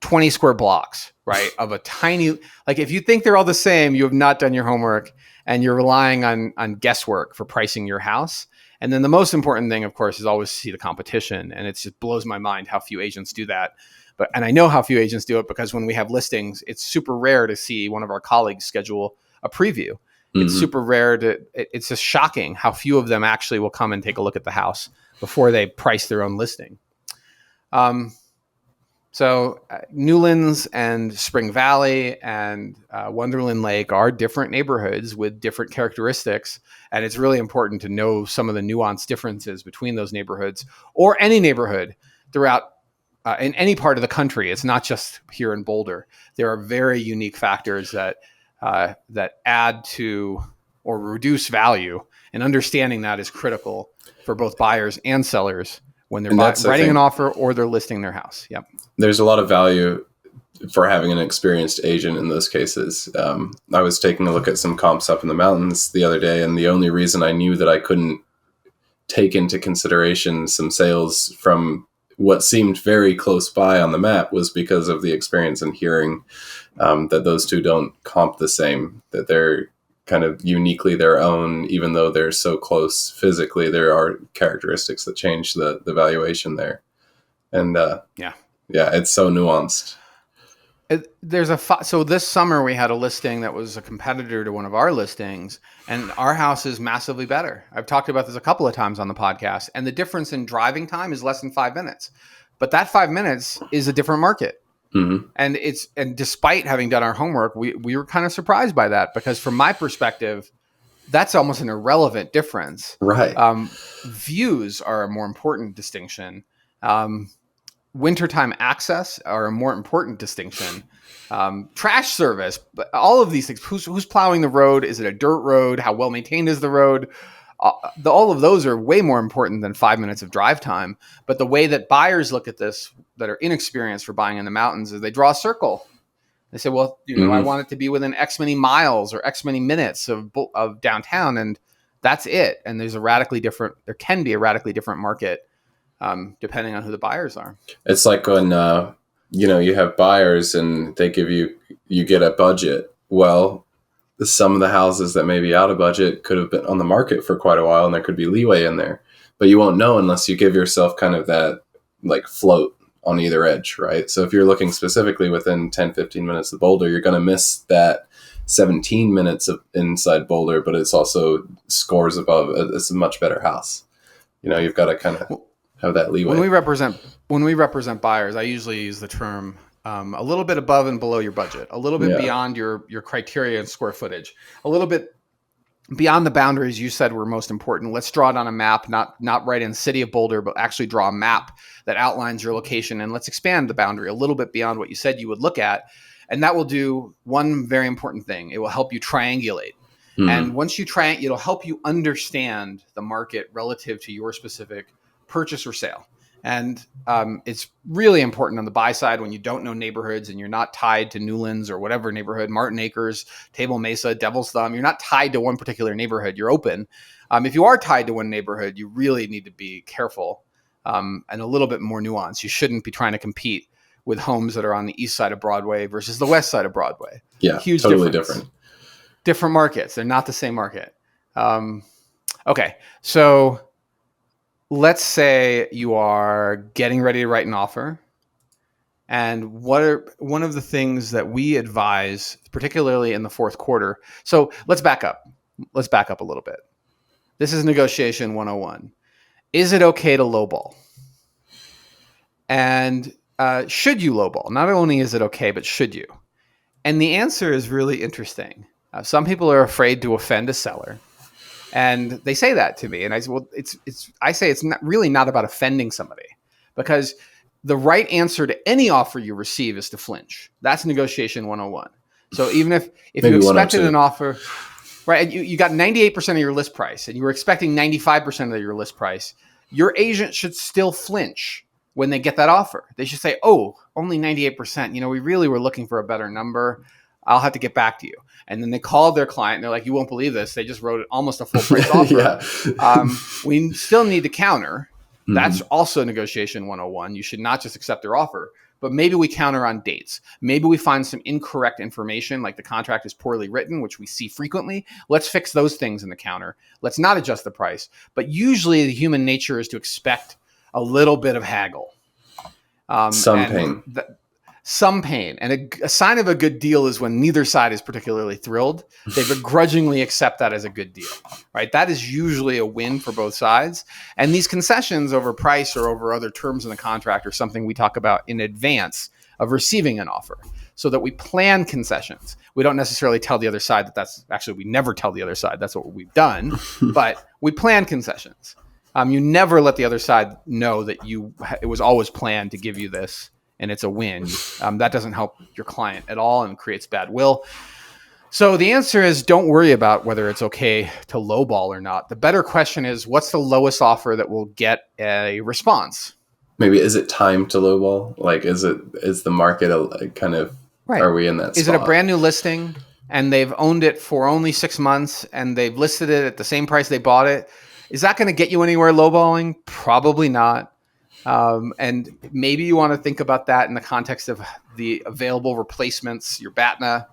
20 square blocks, right? Of a tiny, like if you think they're all the same, you have not done your homework and you're relying on guesswork for pricing your house. And then the most important thing, of course, is always see the competition. And it just blows my mind how few agents do that. And I know how few agents do it because when we have listings, it's super rare to see one of our colleagues schedule a preview. Mm-hmm. It's super rare it's just shocking how few of them actually will come and take a look at the house before they price their own listing. So Newlands and Spring Valley and Wonderland Lake are different neighborhoods with different characteristics. And it's really important to know some of the nuanced differences between those neighborhoods or any neighborhood throughout in any part of the country. It's not just here in Boulder. There are very unique factors that add to or reduce value. And understanding that is critical for both buyers and sellers when they're writing an offer or they're listing their house. Yep. There's a lot of value for having an experienced agent in those cases. I was taking a look at some comps up in the mountains the other day, and the only reason I knew that I couldn't take into consideration some sales from what seemed very close by on the map was because of the experience and hearing that those two don't comp the same, that they're kind of uniquely their own, even though they're so close physically. There are characteristics that change the valuation there. And it's so nuanced. So this summer we had a listing that was a competitor to one of our listings, and our house is massively better. I've talked about this a couple of times on the podcast, and the difference in driving time is less than 5 minutes. But that 5 minutes is a different market. Mm-hmm. And despite having done our homework, we were kind of surprised by that, because from my perspective, that's almost an irrelevant difference. Right. Views are a more important distinction. Wintertime access are a more important distinction. Trash service, but all of these things. Who's plowing the road? Is it a dirt road? How well maintained is the road? All of those are way more important than 5 minutes of drive time. But the way that buyers look at this, that are inexperienced for buying in the mountains, is they draw a circle. They say, well, I want it to be within X many miles or X many minutes of downtown, and that's it. And there can be a radically different market depending on who the buyers are. It's like when you have buyers and they give you get a budget. Well, some of the houses that may be out of budget could have been on the market for quite a while, and there could be leeway in there, but you won't know unless you give yourself kind of that like float on either edge, right? So if you're looking specifically within 10, 15 minutes of Boulder, you're going to miss that 17 minutes of inside Boulder, but it's also scores above. It's a much better house. You've got to kind of have that leeway. When we represent buyers, I usually use the term a little bit above and below your budget, a little bit beyond your criteria and square footage, a little bit beyond the boundaries you said were most important. Let's draw it on a map, not right in the city of Boulder, but actually draw a map that outlines your location, and let's expand the boundary a little bit beyond what you said you would look at. And that will do one very important thing. It will help you triangulate. And once you try it, it'll help you understand the market relative to your specific purchase or sale. And it's really important on the buy side when you don't know neighborhoods and you're not tied to Newlands or whatever neighborhood, Martin Acres, Table Mesa, Devil's Thumb. You're not tied to one particular neighborhood. You're open. If you are tied to one neighborhood, you really need to be careful and a little bit more nuanced. You shouldn't be trying to compete with homes that are on the east side of Broadway versus the west side of Broadway. Yeah, huge totally difference. Different markets. They're not the same market. Okay, so let's say you are getting ready to write an offer. And what are one of the things that we advise, particularly in the fourth quarter? So let's back up. Let's back up a little bit. This is negotiation 101. Is it okay to lowball? And should you lowball? Not only is it okay, but should you? And the answer is really interesting. Some people are afraid to offend a seller. And they say that to me. And I say, well, I say it's not really not about offending somebody, because the right answer to any offer you receive is to flinch. That's negotiation 101. So even if you expected an offer, right, you got 98% of your list price and you were expecting 95% of your list price, your agent should still flinch when they get that offer. They should say, oh, only 98%. We really were looking for a better number. I'll have to get back to you. And then they called their client and they're like, you won't believe this. They just wrote almost a full price offer. We still need to counter. That's also negotiation 101. You should not just accept their offer, but maybe we counter on dates. Maybe we find some incorrect information, like the contract is poorly written, which we see frequently. Let's fix those things in the counter. Let's not adjust the price. But usually the human nature is to expect a little bit of haggle. Some pain. Some pain. And a sign of a good deal is when neither side is particularly thrilled. They begrudgingly accept that as a good deal, right? That is usually a win for both sides. And these concessions over price or over other terms in the contract are something we talk about in advance of receiving an offer, so that we plan concessions. We don't necessarily tell the other side we never tell the other side that's what we've done, but we plan concessions. You never let the other side know that it was always planned to give you this, and it's a win. That doesn't help your client at all and creates bad will. So the answer is, don't worry about whether it's okay to lowball or not. The better question is, what's the lowest offer that will get a response? Maybe, is it time to lowball? Like, is the market kind of, right. Are we in that spot? Is it a brand new listing and they've owned it for only 6 months and they've listed it at the same price they bought it? Is that going to get you anywhere lowballing? Probably not. And maybe you want to think about that in the context of the available replacements, your BATNA.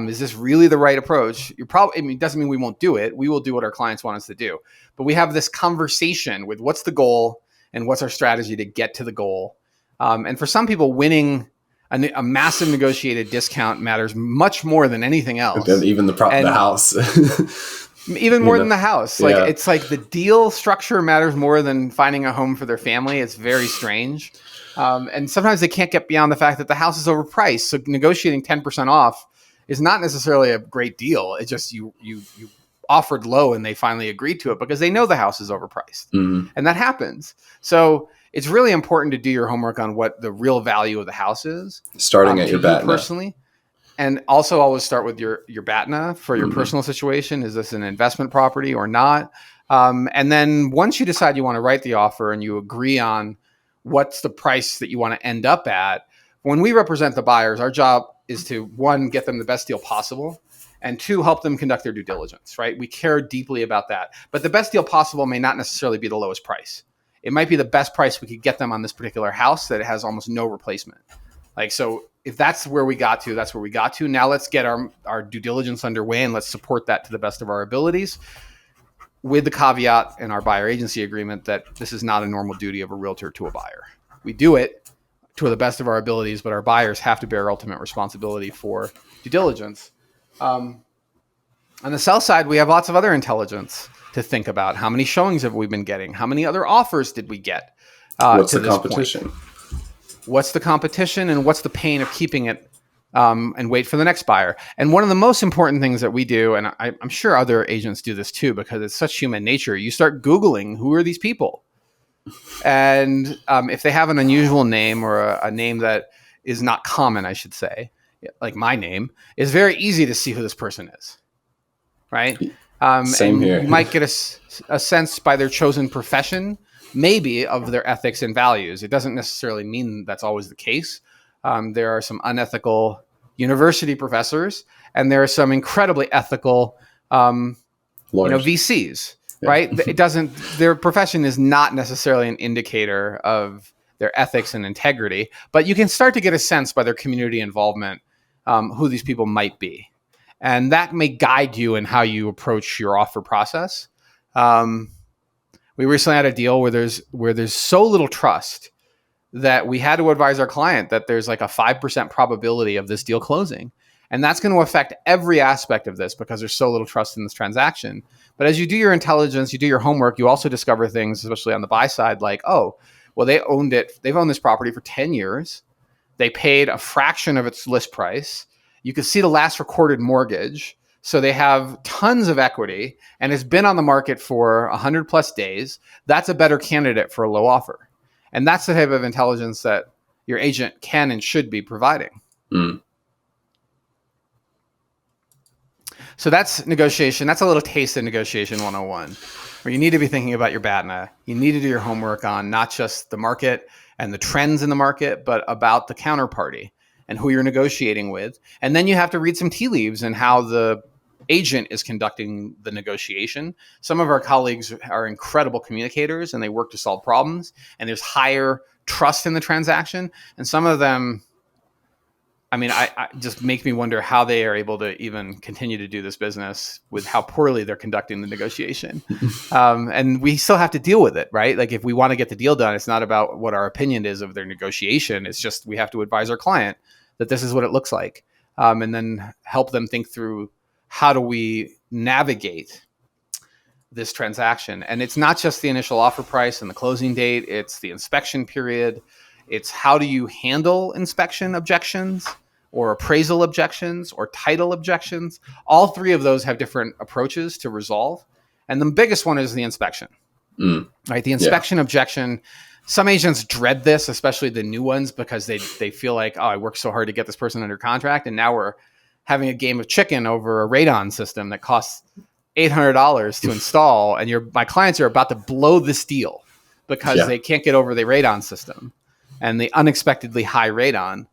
Is this really the right approach? It doesn't mean we won't do it. We will do what our clients want us to do. But we have this conversation with what's the goal and what's our strategy to get to the goal. And for some people, winning a massive negotiated discount matters much more than anything else. Even the house. Even more than the house. It's like the deal structure matters more than finding a home for their family. It's very strange. And sometimes they can't get beyond the fact that the house is overpriced. So negotiating 10% off is not necessarily a great deal. It's just you offered low and they finally agreed to it because they know the house is overpriced. Mm-hmm. And that happens. So it's really important to do your homework on what the real value of the house is. Starting at your BATNA. Personally. And also always start with your BATNA for your personal situation. Is this an investment property or not? And then once you decide you want to write the offer and you agree on what's the price that you want to end up at, when we represent the buyers, our job is to, one, get them the best deal possible, and two, help them conduct their due diligence, right? We care deeply about that. But the best deal possible may not necessarily be the lowest price. It might be the best price we could get them on this particular house that it has almost no replacement. So if that's where we got to, that's where we got to. Now let's get our due diligence underway and let's support that to the best of our abilities, with the caveat in our buyer agency agreement that this is not a normal duty of a realtor to a buyer. We do it to the best of our abilities, but our buyers have to bear ultimate responsibility for due diligence. On the sell side, we have lots of other intelligence to think about. How many showings have we been getting? How many other offers did we get? What's the competition? What's the competition and what's the pain of keeping it and wait for the next buyer? And one of the most important things that we do, and I'm sure other agents do this too, because it's such human nature, you start Googling, who are these people? And if they have an unusual name or a name that is not common, I should say, like my name, it's very easy to see who this person is. right? Same And here. you might get a sense by their chosen profession, maybe, of their ethics and values. It doesn't necessarily mean that's always the case. There are some unethical university professors, and there are some incredibly ethical, Lawyers. VCs, Yeah. right? It doesn't. Their profession is not necessarily an indicator of their ethics and integrity, but you can start to get a sense by their community involvement who these people might be, and that may guide you in how you approach your offer process. We recently had a deal where there's so little trust that we had to advise our client that there's like a 5% probability of this deal closing. And that's going to affect every aspect of this because there's so little trust in this transaction. But as you do your intelligence, you do your homework, you also discover things, especially on the buy side, like, oh, well, they've owned this property for 10 years. They paid a fraction of its list price. You can see the last recorded mortgage. So they have tons of equity and it's been on the market for 100 plus days. That's a better candidate for a low offer. And that's the type of intelligence that your agent can and should be providing. Mm. So that's negotiation. That's a little taste of negotiation 101, where you need to be thinking about your BATNA. You need to do your homework on not just the market and the trends in the market, but about the counterparty and who you're negotiating with. And then you have to read some tea leaves and how the agent is conducting the negotiation. Some of our colleagues are incredible communicators and they work to solve problems, and there's higher trust in the transaction. And some of them, I just make me wonder how they are able to even continue to do this business with how poorly they're conducting the negotiation. And we still have to deal with it, right? Like if we want to get the deal done, it's not about what our opinion is of their negotiation. It's just we have to advise our client that this is what it looks like, and then help them think through how do we navigate this transaction. And it's not just the initial offer price and the closing date. It's the inspection period. It's how do you handle inspection objections or appraisal objections or title objections. All three of those have different approaches to resolve. And the biggest one is the inspection, right? The inspection objection. Some agents dread this, especially the new ones, because they feel like, oh, I worked so hard to get this person under contract. And now we're having a game of chicken over a radon system that costs $800 to install. And my clients are about to blow this deal because they can't get over the radon system and the unexpectedly high radon.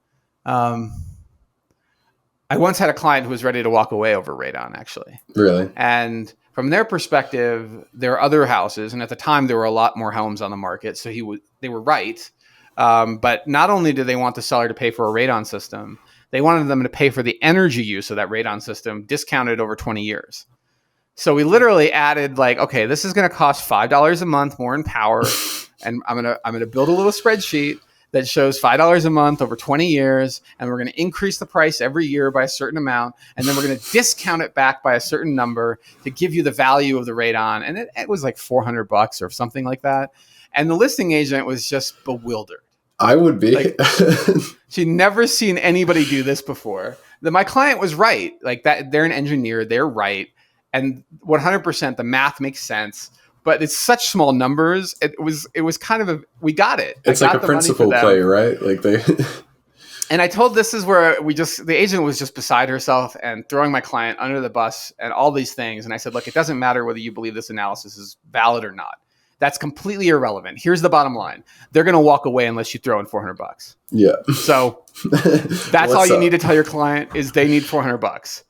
I once had a client who was ready to walk away over radon, actually. Really? And from their perspective, there are other houses, and at the time there were a lot more homes on the market, so they were right. But not only did they want the seller to pay for a radon system, they wanted them to pay for the energy use of that radon system discounted over 20 years. So we literally added like, okay, this is going to cost $5 a month more in power, and I'm gonna build a little spreadsheet that shows $5 a month over 20 years, and we're going to increase the price every year by a certain amount, and then we're going to discount it back by a certain number to give you the value of the radon. And it was like $400 or something like that. And the listing agent was just bewildered. I would be. Like, she'd never seen anybody do this before. My client was right. Like that, they're an engineer, they're right. And 100% the math makes sense. But it's such small numbers. It was kind of we got it. It's like a principal play, right? Like they. And I told this is where the agent was just beside herself and throwing my client under the bus and all these things. And I said, look, it doesn't matter whether you believe this analysis is valid or not. That's completely irrelevant. Here's the bottom line. They're going to walk away unless you throw in $400. Yeah. So that's all you need to tell your client is they need $400.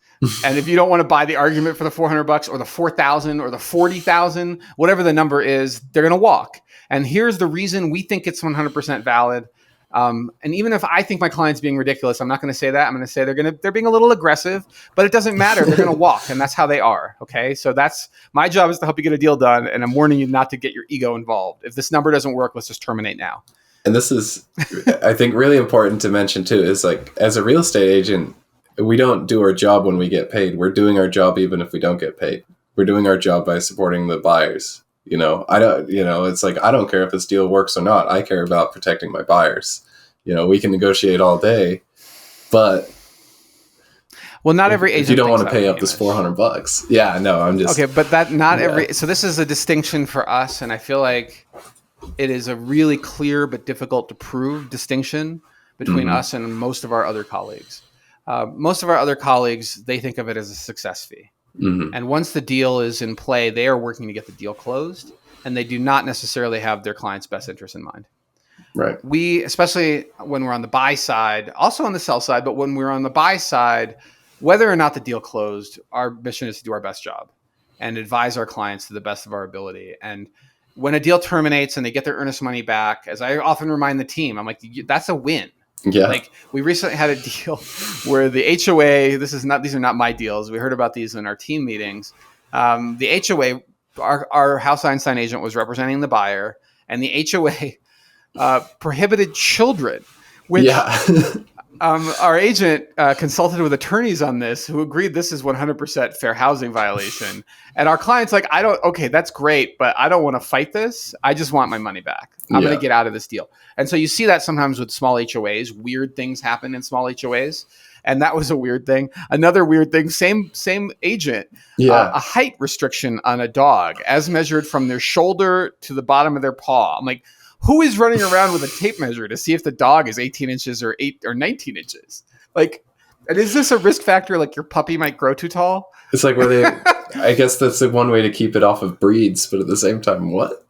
And if you don't want to buy the argument for the $400 or the $4,000 or the $40,000, whatever the number is, they're going to walk. And here's the reason we think it's 100% valid. And even if I think my client's being ridiculous, I'm not going to say that. I'm going to say they're being a little aggressive, but it doesn't matter. They're going to walk, and that's how they are. Okay, so that's my job is to help you get a deal done, and I'm warning you not to get your ego involved. If this number doesn't work, let's just terminate now. And this is, I think, really important to mention too. Is like as a real estate agent, we don't do our job when we get paid. We're doing our job even if we don't get paid. We're doing our job by supporting the buyers. It's like, I don't care if this deal works or not. I care about protecting my buyers. We can negotiate all day, but not every agent. If you don't want to pay up this $400. Yeah, no, I'm just. Okay. But every, so this is a distinction for us. And I feel like it is a really clear, but difficult to prove distinction between us and most of our other colleagues. Most of our other colleagues, they think of it as a success fee. Mm-hmm. And once the deal is in play, they are working to get the deal closed, and they do not necessarily have their client's best interest in mind. Right. We, especially when we're on the buy side, also on the sell side, but when we're on the buy side, whether or not the deal closed, our mission is to do our best job and advise our clients to the best of our ability. And when a deal terminates and they get their earnest money back, as I often remind the team, I'm like, that's a win. Yeah. Like, we recently had a deal where the HOA, these are not my deals. We heard about these in our team meetings. The HOA, our House Einstein agent was representing the buyer, and the HOA prohibited children, which our agent consulted with attorneys on this who agreed this is 100% fair housing violation. And our client's like, okay, that's great, but I don't want to fight this. I just want my money back. I'm going to get out of this deal. And so you see that sometimes with small HOAs, weird things happen in small HOAs. And that was a weird thing. Another weird thing, same agent, a height restriction on a dog as measured from their shoulder to the bottom of their paw. I'm like, who is running around with a tape measure to see if the dog is 18 inches or 19 inches? Like, and is this a risk factor? Like, your puppy might grow too tall? It's like, I guess that's the one way to keep it off of breeds, but at the same time, what?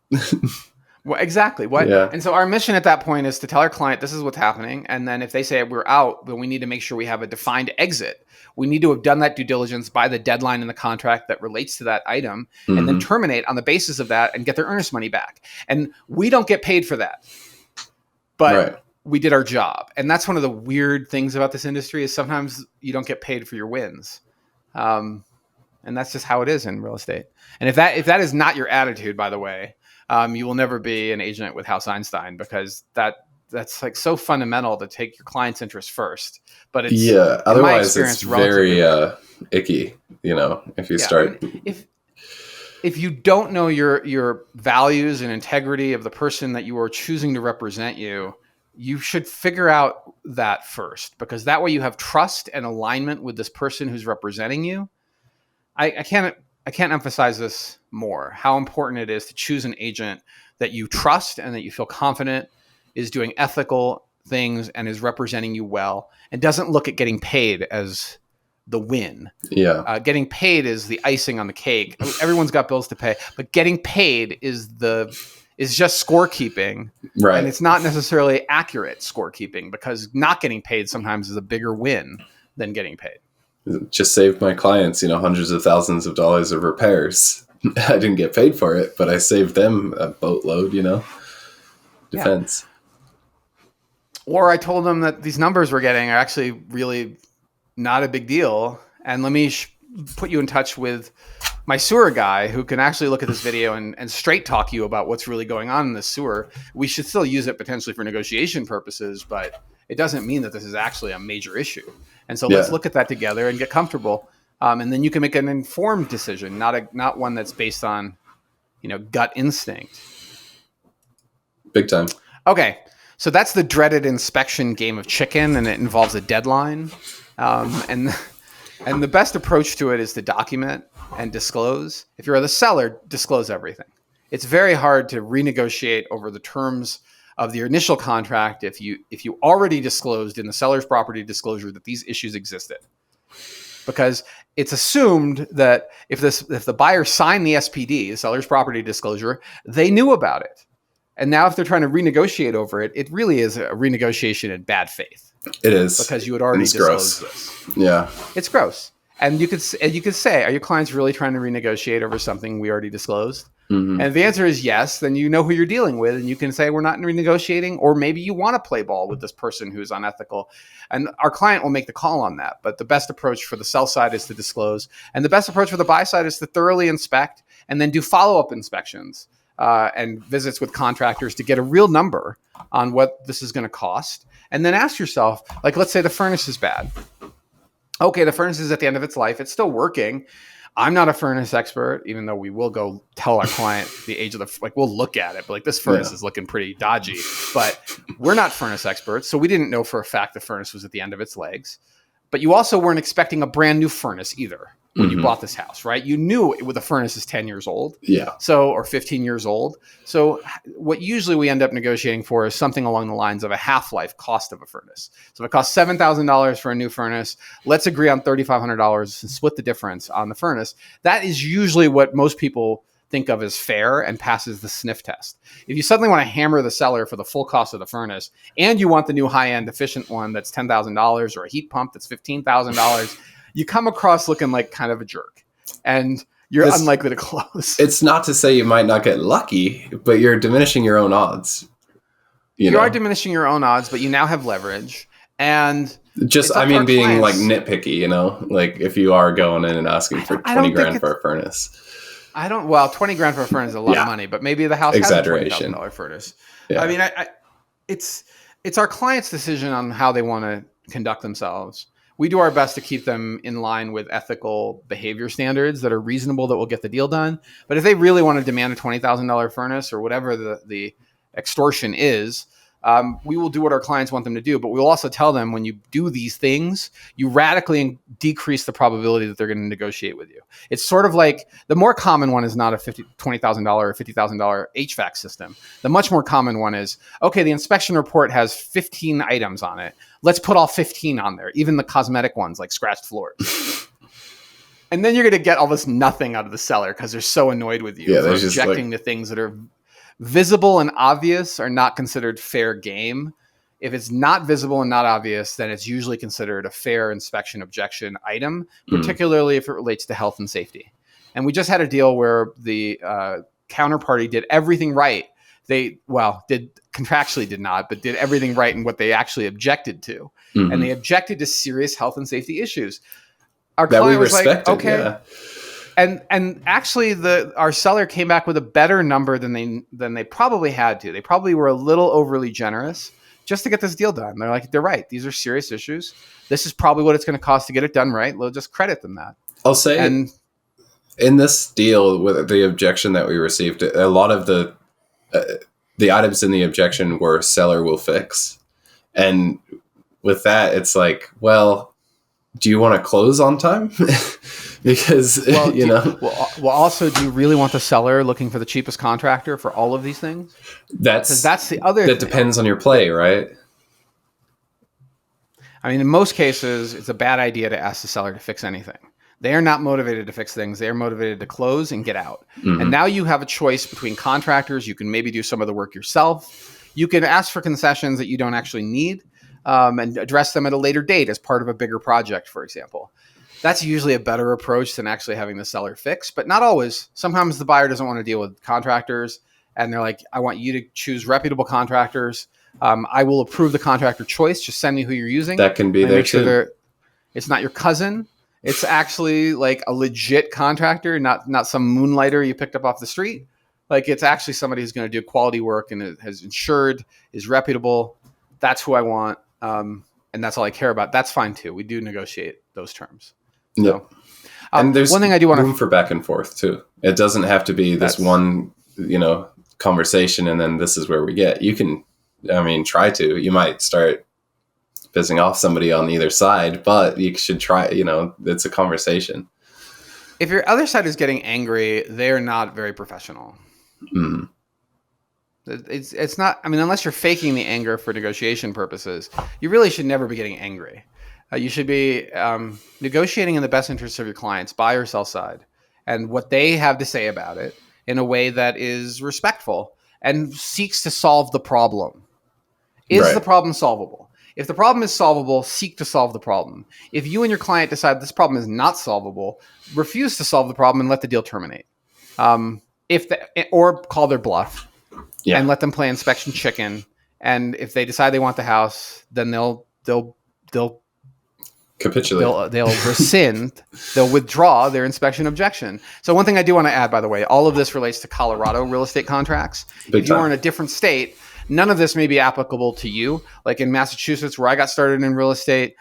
Well, exactly. What? Yeah. And so our mission at that point is to tell our client, this is what's happening. And then if they say we're out, then we need to make sure we have a defined exit. We need to have done that due diligence by the deadline in the contract that relates to that item, and then terminate on the basis of that and get their earnest money back. And we don't get paid for that, but we did our job. And that's one of the weird things about this industry is sometimes you don't get paid for your wins. And that's just how it is in real estate. And if that is not your attitude, by the way, you will never be an agent with House Einstein, because that's like so fundamental to take your client's interest first. But it's otherwise it's very icky, if you start. If you don't know your values and integrity of the person that you are choosing to represent you, you should figure out that first, because that way you have trust and alignment with this person who's representing you. I can't emphasize this more, how important it is to choose an agent that you trust and that you feel confident is doing ethical things and is representing you well and doesn't look at getting paid as the win. Yeah. Getting paid is the icing on the cake. Everyone's got bills to pay, but getting paid is just scorekeeping. Right. And it's not necessarily accurate scorekeeping, because not getting paid sometimes is a bigger win than getting paid. Just saved my clients, hundreds of thousands of dollars of repairs. I didn't get paid for it, but I saved them a boatload, defense. Yeah. Or I told them that these numbers we're getting are actually really not a big deal. And let me put you in touch with my sewer guy who can actually look at this video and straight talk you about what's really going on in the sewer. We should still use it potentially for negotiation purposes, but it doesn't mean that this is actually a major issue. And so let's look at that together and get comfortable. And then you can make an informed decision, not one that's based on, gut instinct. Big time. Okay. So that's the dreaded inspection game of chicken, and it involves a deadline. And the best approach to it is to document and disclose. If you're the seller, disclose everything. It's very hard to renegotiate over the terms of the initial contract if you already disclosed in the seller's property disclosure that these issues existed. Because it's assumed that if the buyer signed the SPD, the seller's property disclosure, they knew about it. And now if they're trying to renegotiate over it, it really is a renegotiation in bad faith. It is. Because you had already disclosed this. Yeah. It's gross. And you could say, are your clients really trying to renegotiate over something we already disclosed? Mm-hmm. And if the answer is yes, then you know who you're dealing with, and you can say we're not renegotiating, or maybe you want to play ball with this person who's unethical. And our client will make the call on that. But the best approach for the sell side is to disclose. And the best approach for the buy side is to thoroughly inspect and then do follow-up inspections and visits with contractors to get a real number on what this is going to cost. And then ask yourself, like, let's say the furnace is bad. Okay, the furnace is at the end of its life. It's still working. I'm not a furnace expert, even though we will go tell our client the age of we'll look at it, but like, this furnace is looking pretty dodgy, but we're not furnace experts. So we didn't know for a fact the furnace was at the end of its legs, but you also weren't expecting a brand new furnace either. when you bought this house, right? You knew the furnace is 10 years old. Yeah. So, or 15 years old. So what usually we end up negotiating for is something along the lines of a half-life cost of a furnace. So if it costs $7,000 for a new furnace, let's agree on $3,500 and split the difference on the furnace. That is usually what most people think of as fair and passes the sniff test. If you suddenly want to hammer the seller for the full cost of the furnace and you want the new high-end efficient one that's $10,000 or a heat pump that's $15,000, you come across looking like kind of a jerk, and you're unlikely to close. It's not to say you might not get lucky, but you're diminishing your own odds. You are diminishing your own odds, but you now have leverage. And just, I mean, being like nitpicky, you know, like if you are going in and asking for 20 grand for a furnace. Well, 20 grand for a furnace is a lot of money, but maybe the house has a $20,000 furnace. Yeah. I mean, it's our client's decision on how they want to conduct themselves. We do our best to keep them in line with ethical behavior standards that are reasonable, that will get the deal done. But if they really want to demand a $20,000 furnace or whatever the extortion is, we will do what our clients want them to do. But we'll also tell them, when you do these things, you radically decrease the probability that they're going to negotiate with you. It's sort of like, the more common one is not a $20,000 or $50,000 HVAC system. The much more common one is, okay, the inspection report has 15 items on it. Let's put all 15 on there, even the cosmetic ones like scratched floors. And then you're going to get all this nothing out of the seller because they're so annoyed with you for objecting to things that are visible and obvious are not considered fair game. If it's not visible and not obvious, then it's usually considered a fair inspection objection item, particularly if it relates to health and safety. And we just had a deal where the counterparty did everything right. Contractually did not, but did everything right in what they actually objected to. And they objected to serious health and safety issues. Our client was like, okay. Yeah. And actually, our seller came back with a better number than they probably had to. They probably were a little overly generous just to get this deal done. They're like, they're right. These are serious issues. This is probably what it's going to cost to get it done right. We'll just credit them that. I'll say, in this deal with the objection that we received, a lot of the items in the objection were seller will fix. And with that, it's like, well, do you want to close on time? Because, also, do you really want the seller looking for the cheapest contractor for all of these things? That's the other thing. That depends on your play, right? I mean, in most cases, it's a bad idea to ask the seller to fix anything. They are not motivated to fix things. They are motivated to close and get out. And now you have a choice between contractors. You can maybe do some of the work yourself. You can ask for concessions that you don't actually need, and address them at a later date as part of a bigger project, for example. That's usually a better approach than actually having the seller fix, but not always. Sometimes the buyer doesn't want to deal with contractors, and they're like, I want you to choose reputable contractors. I will approve the contractor choice. Just send me who you're using. That can be there too. It's not your cousin. It's actually like a legit contractor, not some moonlighter you picked up off the street. Like, it's actually somebody who's going to do quality work and has insured, is reputable. That's who I want. And that's all I care about. That's fine too. We do negotiate those terms. Yeah. And there's one thing I do want room for back and forth too. It doesn't have to be this one, conversation and then this is where we get. You can, try to. You might start pissing off somebody on either side, but you should try, it's a conversation. If your other side is getting angry, they're not very professional. Mm. It's not, unless you're faking the anger for negotiation purposes, you really should never be getting angry. You should be negotiating in the best interest of your clients, buy or sell side, and what they have to say about it in a way that is respectful and seeks to solve the problem. Is the problem solvable? If the problem is solvable, seek to solve the problem. If you and your client decide this problem is not solvable, refuse to solve the problem and let the deal terminate. Or call their bluff and let them play inspection chicken. And if they decide they want the house, then they'll capitulate. They'll rescind. They'll withdraw their inspection objection. So one thing I do want to add, by the way, all of this relates to Colorado real estate contracts. If you are in a different state, none of this may be applicable to you. Like in Massachusetts, where I got started in real estate,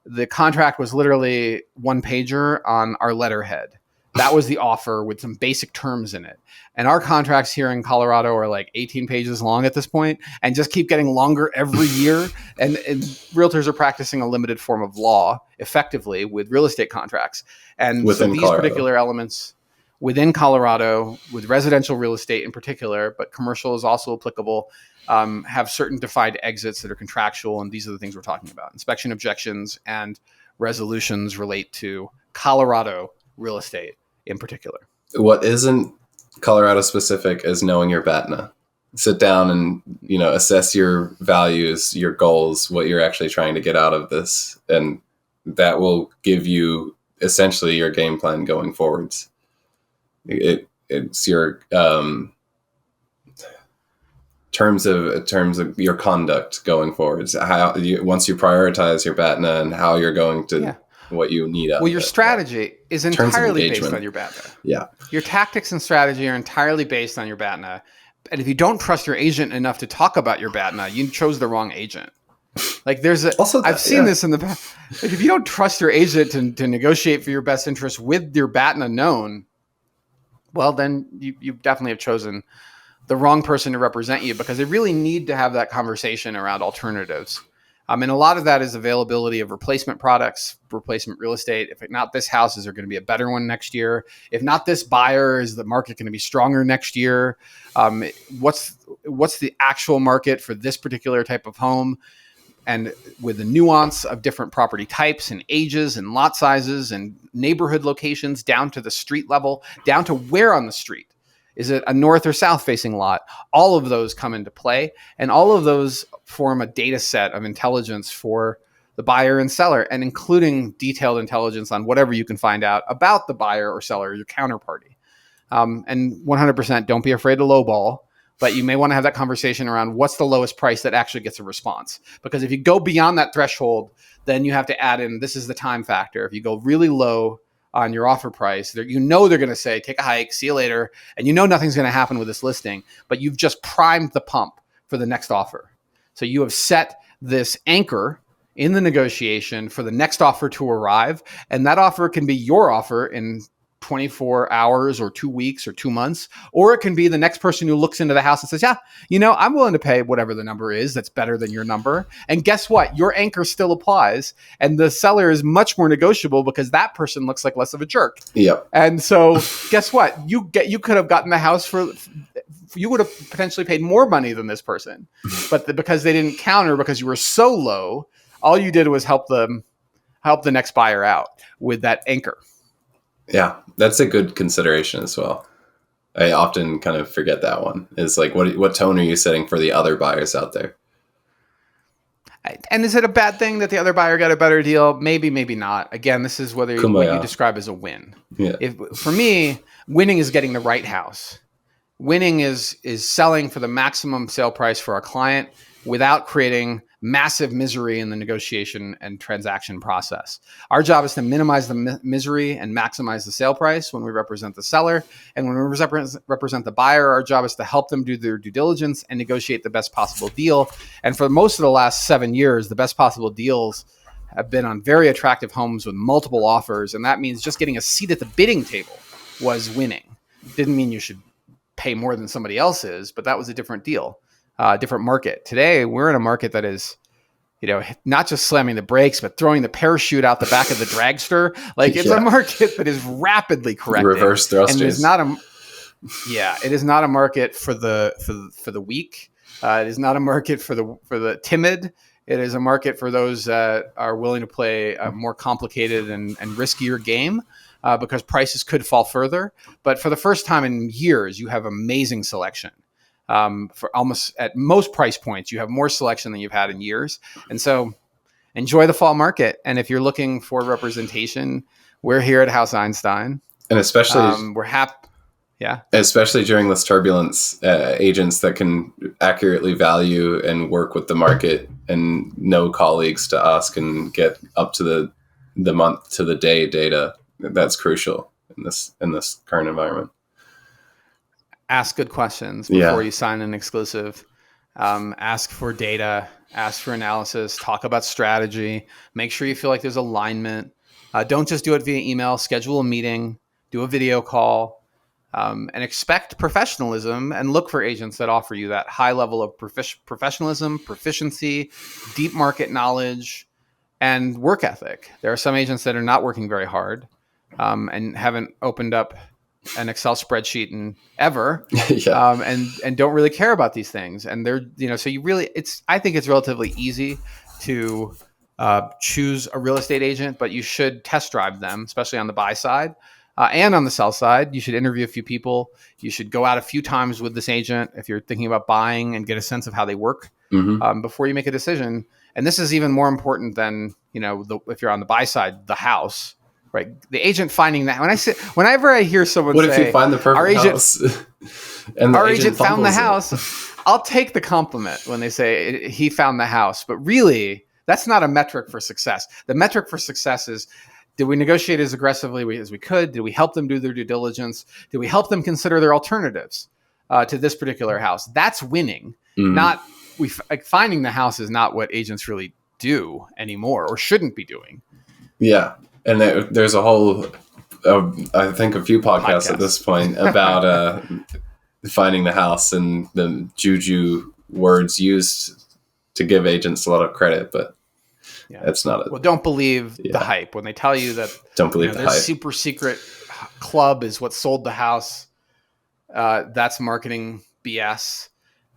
the contract was literally one pager on our letterhead. That was the offer with some basic terms in it. And our contracts here in Colorado are like 18 pages long at this point and just keep getting longer every year. And realtors are practicing a limited form of law effectively with real estate contracts. And Within so these Colorado. particular elements within Colorado, with residential real estate in particular, but commercial is also applicable, have certain defined exits that are contractual. And these are the things we're talking about. Inspection objections and resolutions relate to Colorado real estate in particular. What isn't Colorado specific is knowing your BATNA. Sit down and, assess your values, your goals, what you're actually trying to get out of this. And that will give you essentially your game plan going forwards. It's your terms of your conduct going forwards. Once you prioritize your BATNA and how you're going to what you need out of it. Well, your strategy is entirely based on your BATNA. Yeah. Your tactics and strategy are entirely based on your BATNA. And if you don't trust your agent enough to talk about your BATNA, you chose the wrong agent. Like I've seen this in the past. Like if you don't trust your agent to negotiate for your best interest with your BATNA known, well, then you definitely have chosen the wrong person to represent you, because they really need to have that conversation around alternatives. And a lot of that is availability of replacement products, replacement real estate. If not this house, is there going to be a better one next year? If not this buyer, is the market going to be stronger next year? What's the actual market for this particular type of home? And with the nuance of different property types and ages and lot sizes and neighborhood locations down to the street level, down to where on the street. Is it a north or south facing lot? All of those come into play, and all of those form a data set of intelligence for the buyer and seller, and including detailed intelligence on whatever you can find out about the buyer or seller, your counterparty. And 100% don't be afraid to lowball, but you may want to have that conversation around what's the lowest price that actually gets a response. Because if you go beyond that threshold, then you have to add in, this is the time factor. If you go really low on your offer price, they're going to say, take a hike, see you later. And nothing's going to happen with this listing, but you've just primed the pump for the next offer. So you have set this anchor in the negotiation for the next offer to arrive. And that offer can be your offer in 24 hours or 2 weeks or 2 months, or it can be the next person who looks into the house and says, I'm willing to pay whatever the number is that's better than your number. And guess what? Your anchor still applies, and the seller is much more negotiable because that person looks like less of a jerk. Yep. And so guess what? You could have gotten the house you would have potentially paid more money than this person, but because they didn't counter because you were so low, all you did was help the next buyer out with that anchor. Yeah, that's a good consideration as well. I often kind of forget that one. Is like, what tone are you setting for the other buyers out there? And is it a bad thing that the other buyer got a better deal? Maybe, maybe not. Again, this is what you describe as a win. Yeah. For me, winning is getting the right house. Winning is selling for the maximum sale price for our client without creating massive misery in the negotiation and transaction process. Our job is to minimize the misery and maximize the sale price when we represent the seller. And when we represent the buyer, our job is to help them do their due diligence and negotiate the best possible deal. And for most of the last 7 years, the best possible deals have been on very attractive homes with multiple offers. And that means just getting a seat at the bidding table was winning. Didn't mean you should pay more than somebody else is, but that was a different deal. Different market. Today, we're in a market that is, not just slamming the brakes, but throwing the parachute out the back of the dragster. Like it's a market that is rapidly correcting. Reverse thrusters. And it is not a market for the weak. It is not a market for the timid. It is a market for those that are willing to play a more complicated and riskier game because prices could fall further. But for the first time in years, you have amazing selection. For almost at most price points, you have more selection than you've had in years. And so enjoy the fall market. And if you're looking for representation, we're here at House Einstein. And especially, we're happy. Yeah. Especially during this turbulence, agents that can accurately value and work with the market and know colleagues to ask and get up to the month to the day data. That's crucial in this current environment. Ask good questions before you sign an exclusive. Ask for data, ask for analysis, talk about strategy, make sure you feel like there's alignment. Don't just do it via email, schedule a meeting, do a video call, and expect professionalism, and look for agents that offer you that high level of professionalism, proficiency, deep market knowledge, and work ethic. There are some agents that are not working very hard, and haven't opened up an Excel spreadsheet in ever, Yeah. and don't really care about these things. And they're, so you really, I think it's relatively easy to choose a real estate agent, but you should test drive them, especially on the buy side. And on the sell side, you should interview a few people. You should go out a few times with this agent if you're thinking about buying, and get a sense of how they work before you make a decision. And this is even more important than, if you're on the buy side, the house, right? The agent finding that. Whenever I hear someone What say, if you find the perfect house and our agent found the fumbles it? house, I'll take the compliment when they say he found the house. But really, that's not a metric for success. The metric for success is, did we negotiate as aggressively as we could? Did we help them do their due diligence? Did we help them consider their alternatives to this particular house? That's winning. Not finding the house is not what agents really do anymore, or shouldn't be doing. Yeah. And there's a whole, I think a few podcasts at this point about finding the house, and the juju words used to give agents a lot of credit, but that's not it. Well, don't believe the hype when they tell you that. Don't believe the their hype. Super secret club is what sold the house. That's marketing BS.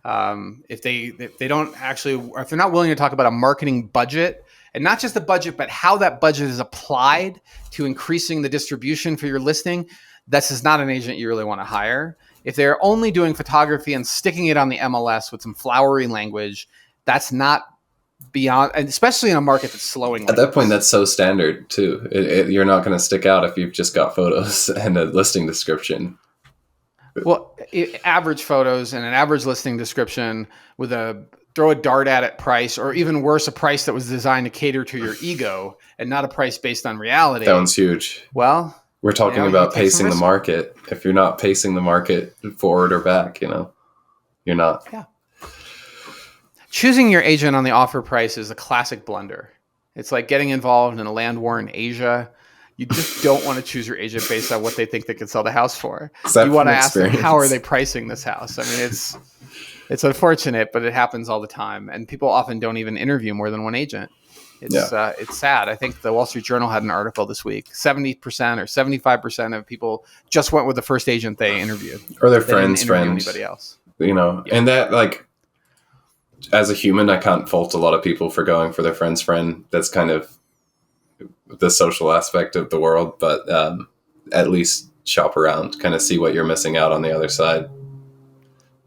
If they don't actually, or if they're not willing to talk about a marketing budget, and not just the budget, but how that budget is applied to increasing the distribution for your listing, this is not an agent you really want to hire. If they're only doing photography and sticking it on the MLS with some flowery language, that's not beyond, and especially in a market that's slowing. At that point, that's so standard too. You're not going to stick out if you've just got photos and a listing description. Well, average photos and an average listing description with throw a dart at it price, or even worse, a price that was designed to cater to your ego and not a price based on reality. That one's huge. Well, we're talking about pacing the market. If you're not pacing the market forward or back, you're not. Yeah. Choosing your agent on the offer price is a classic blunder. It's like getting involved in a land war in Asia. You just don't want to choose your agent based on what they think they can sell the house for. You want to ask them, how are they pricing this house? I mean, it's unfortunate, but it happens all the time. And people often don't even interview more than one agent. It's sad. I think the Wall Street Journal had an article this week. 70% or 75% of people just went with the first agent they interviewed. Or their friend's friend. Anybody else. And that, as a human, I can't fault a lot of people for going for their friend's friend. That's kind of the social aspect of the world, but at least shop around, kind of see what you're missing out on the other side,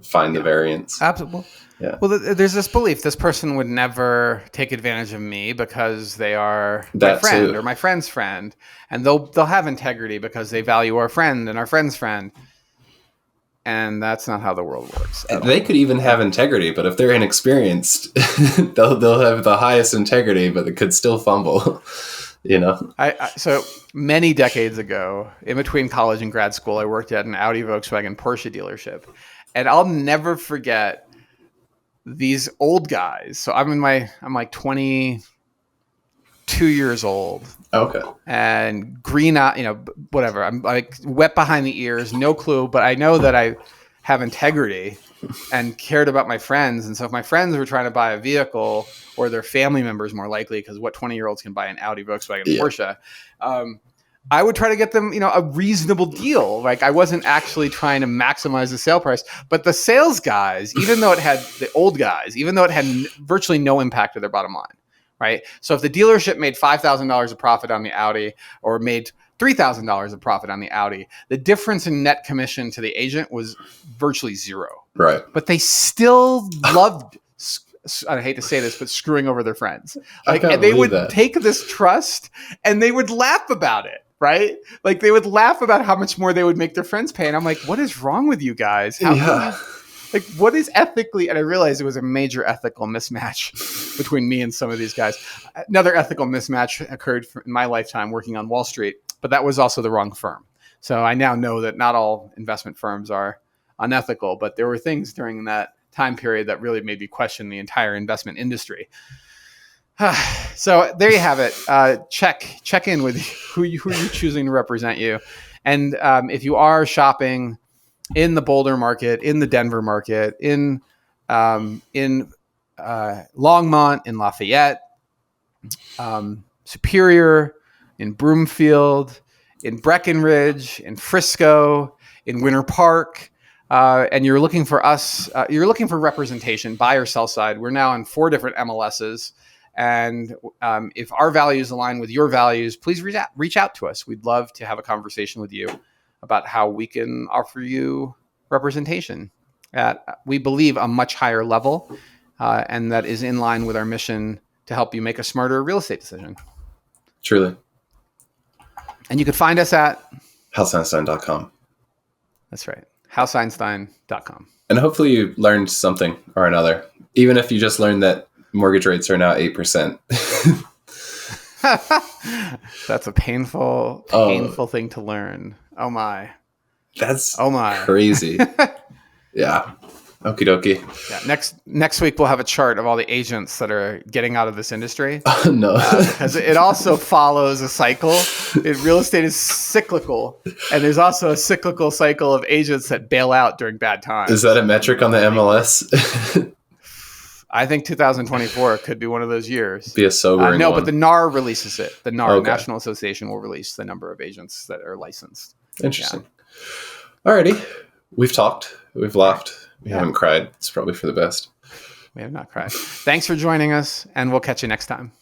find the variance. Absolutely. Yeah. Well, there's this belief this person would never take advantage of me because they are my friend or my friend's friend, and they'll have integrity because they value our friend and our friend's friend. And that's not how the world works. They could even have integrity, but if they're inexperienced, they'll have the highest integrity, but they could still fumble. So many decades ago, in between college and grad school, I worked at an Audi, Volkswagen, Porsche dealership, and I'll never forget these old guys. So I'm like 22 years old. Okay. And green, whatever. I'm like wet behind the ears, no clue, but I know that I have integrity and cared about my friends. And so if my friends were trying to buy a vehicle, or their family members more likely, because what 20-year-olds can buy an Audi, Volkswagen, Porsche, I would try to get them, a reasonable deal. Like, I wasn't actually trying to maximize the sale price, but the sales guys, even though it had virtually no impact to their bottom line, right? So if the dealership made $5,000 of profit on the Audi, or made $3,000 of profit on the Audi, the difference in net commission to the agent was virtually zero. Right. But they still loved, I hate to say this, but screwing over their friends. And they would take this trust and they would laugh about it, right? Like, they would laugh about how much more they would make their friends pay. And I'm like, what is wrong with you guys? What is ethically? And I realized it was a major ethical mismatch between me and some of these guys. Another ethical mismatch occurred in my lifetime working on Wall Street, but that was also the wrong firm. So I now know that not all investment firms are unethical, but there were things during that time period that really made me question the entire investment industry. So there you have it. Check in with who you're choosing to represent you, And if you are shopping in the Boulder market, in the Denver market, in Longmont, in Lafayette, Superior, in Broomfield, in Breckenridge, in Frisco, in Winter Park, and you're looking for us, you're looking for representation, buy or sell side. We're now in 4 different MLSs. And if our values align with your values, please reach out to us. We'd love to have a conversation with you about how we can offer you representation at, we believe, a much higher level, and that is in line with our mission to help you make a smarter real estate decision. Truly. And you can find us at houseeinstein.com. That's right. houseeinstein.com. And hopefully you learned something or another, even if you just learned that mortgage rates are now 8%. That's a painful thing to learn. Oh my. That's crazy. Yeah. Okie dokie. Yeah. Next week we'll have a chart of all the agents that are getting out of this industry. Oh, no. Because it also follows a cycle. Real estate is cyclical, and there's also a cyclical cycle of agents that bail out during bad times. Is that a metric on the MLS? I think 2024 could be one of those years. Be a sobering No, one. but the NAR releases it. The NAR, Okay. National Association, will release the number of agents that are licensed. Interesting. Yeah. Alrighty. We've talked. We've laughed. We haven't cried. It's probably for the best. We have not cried. Thanks for joining us, and we'll catch you next time.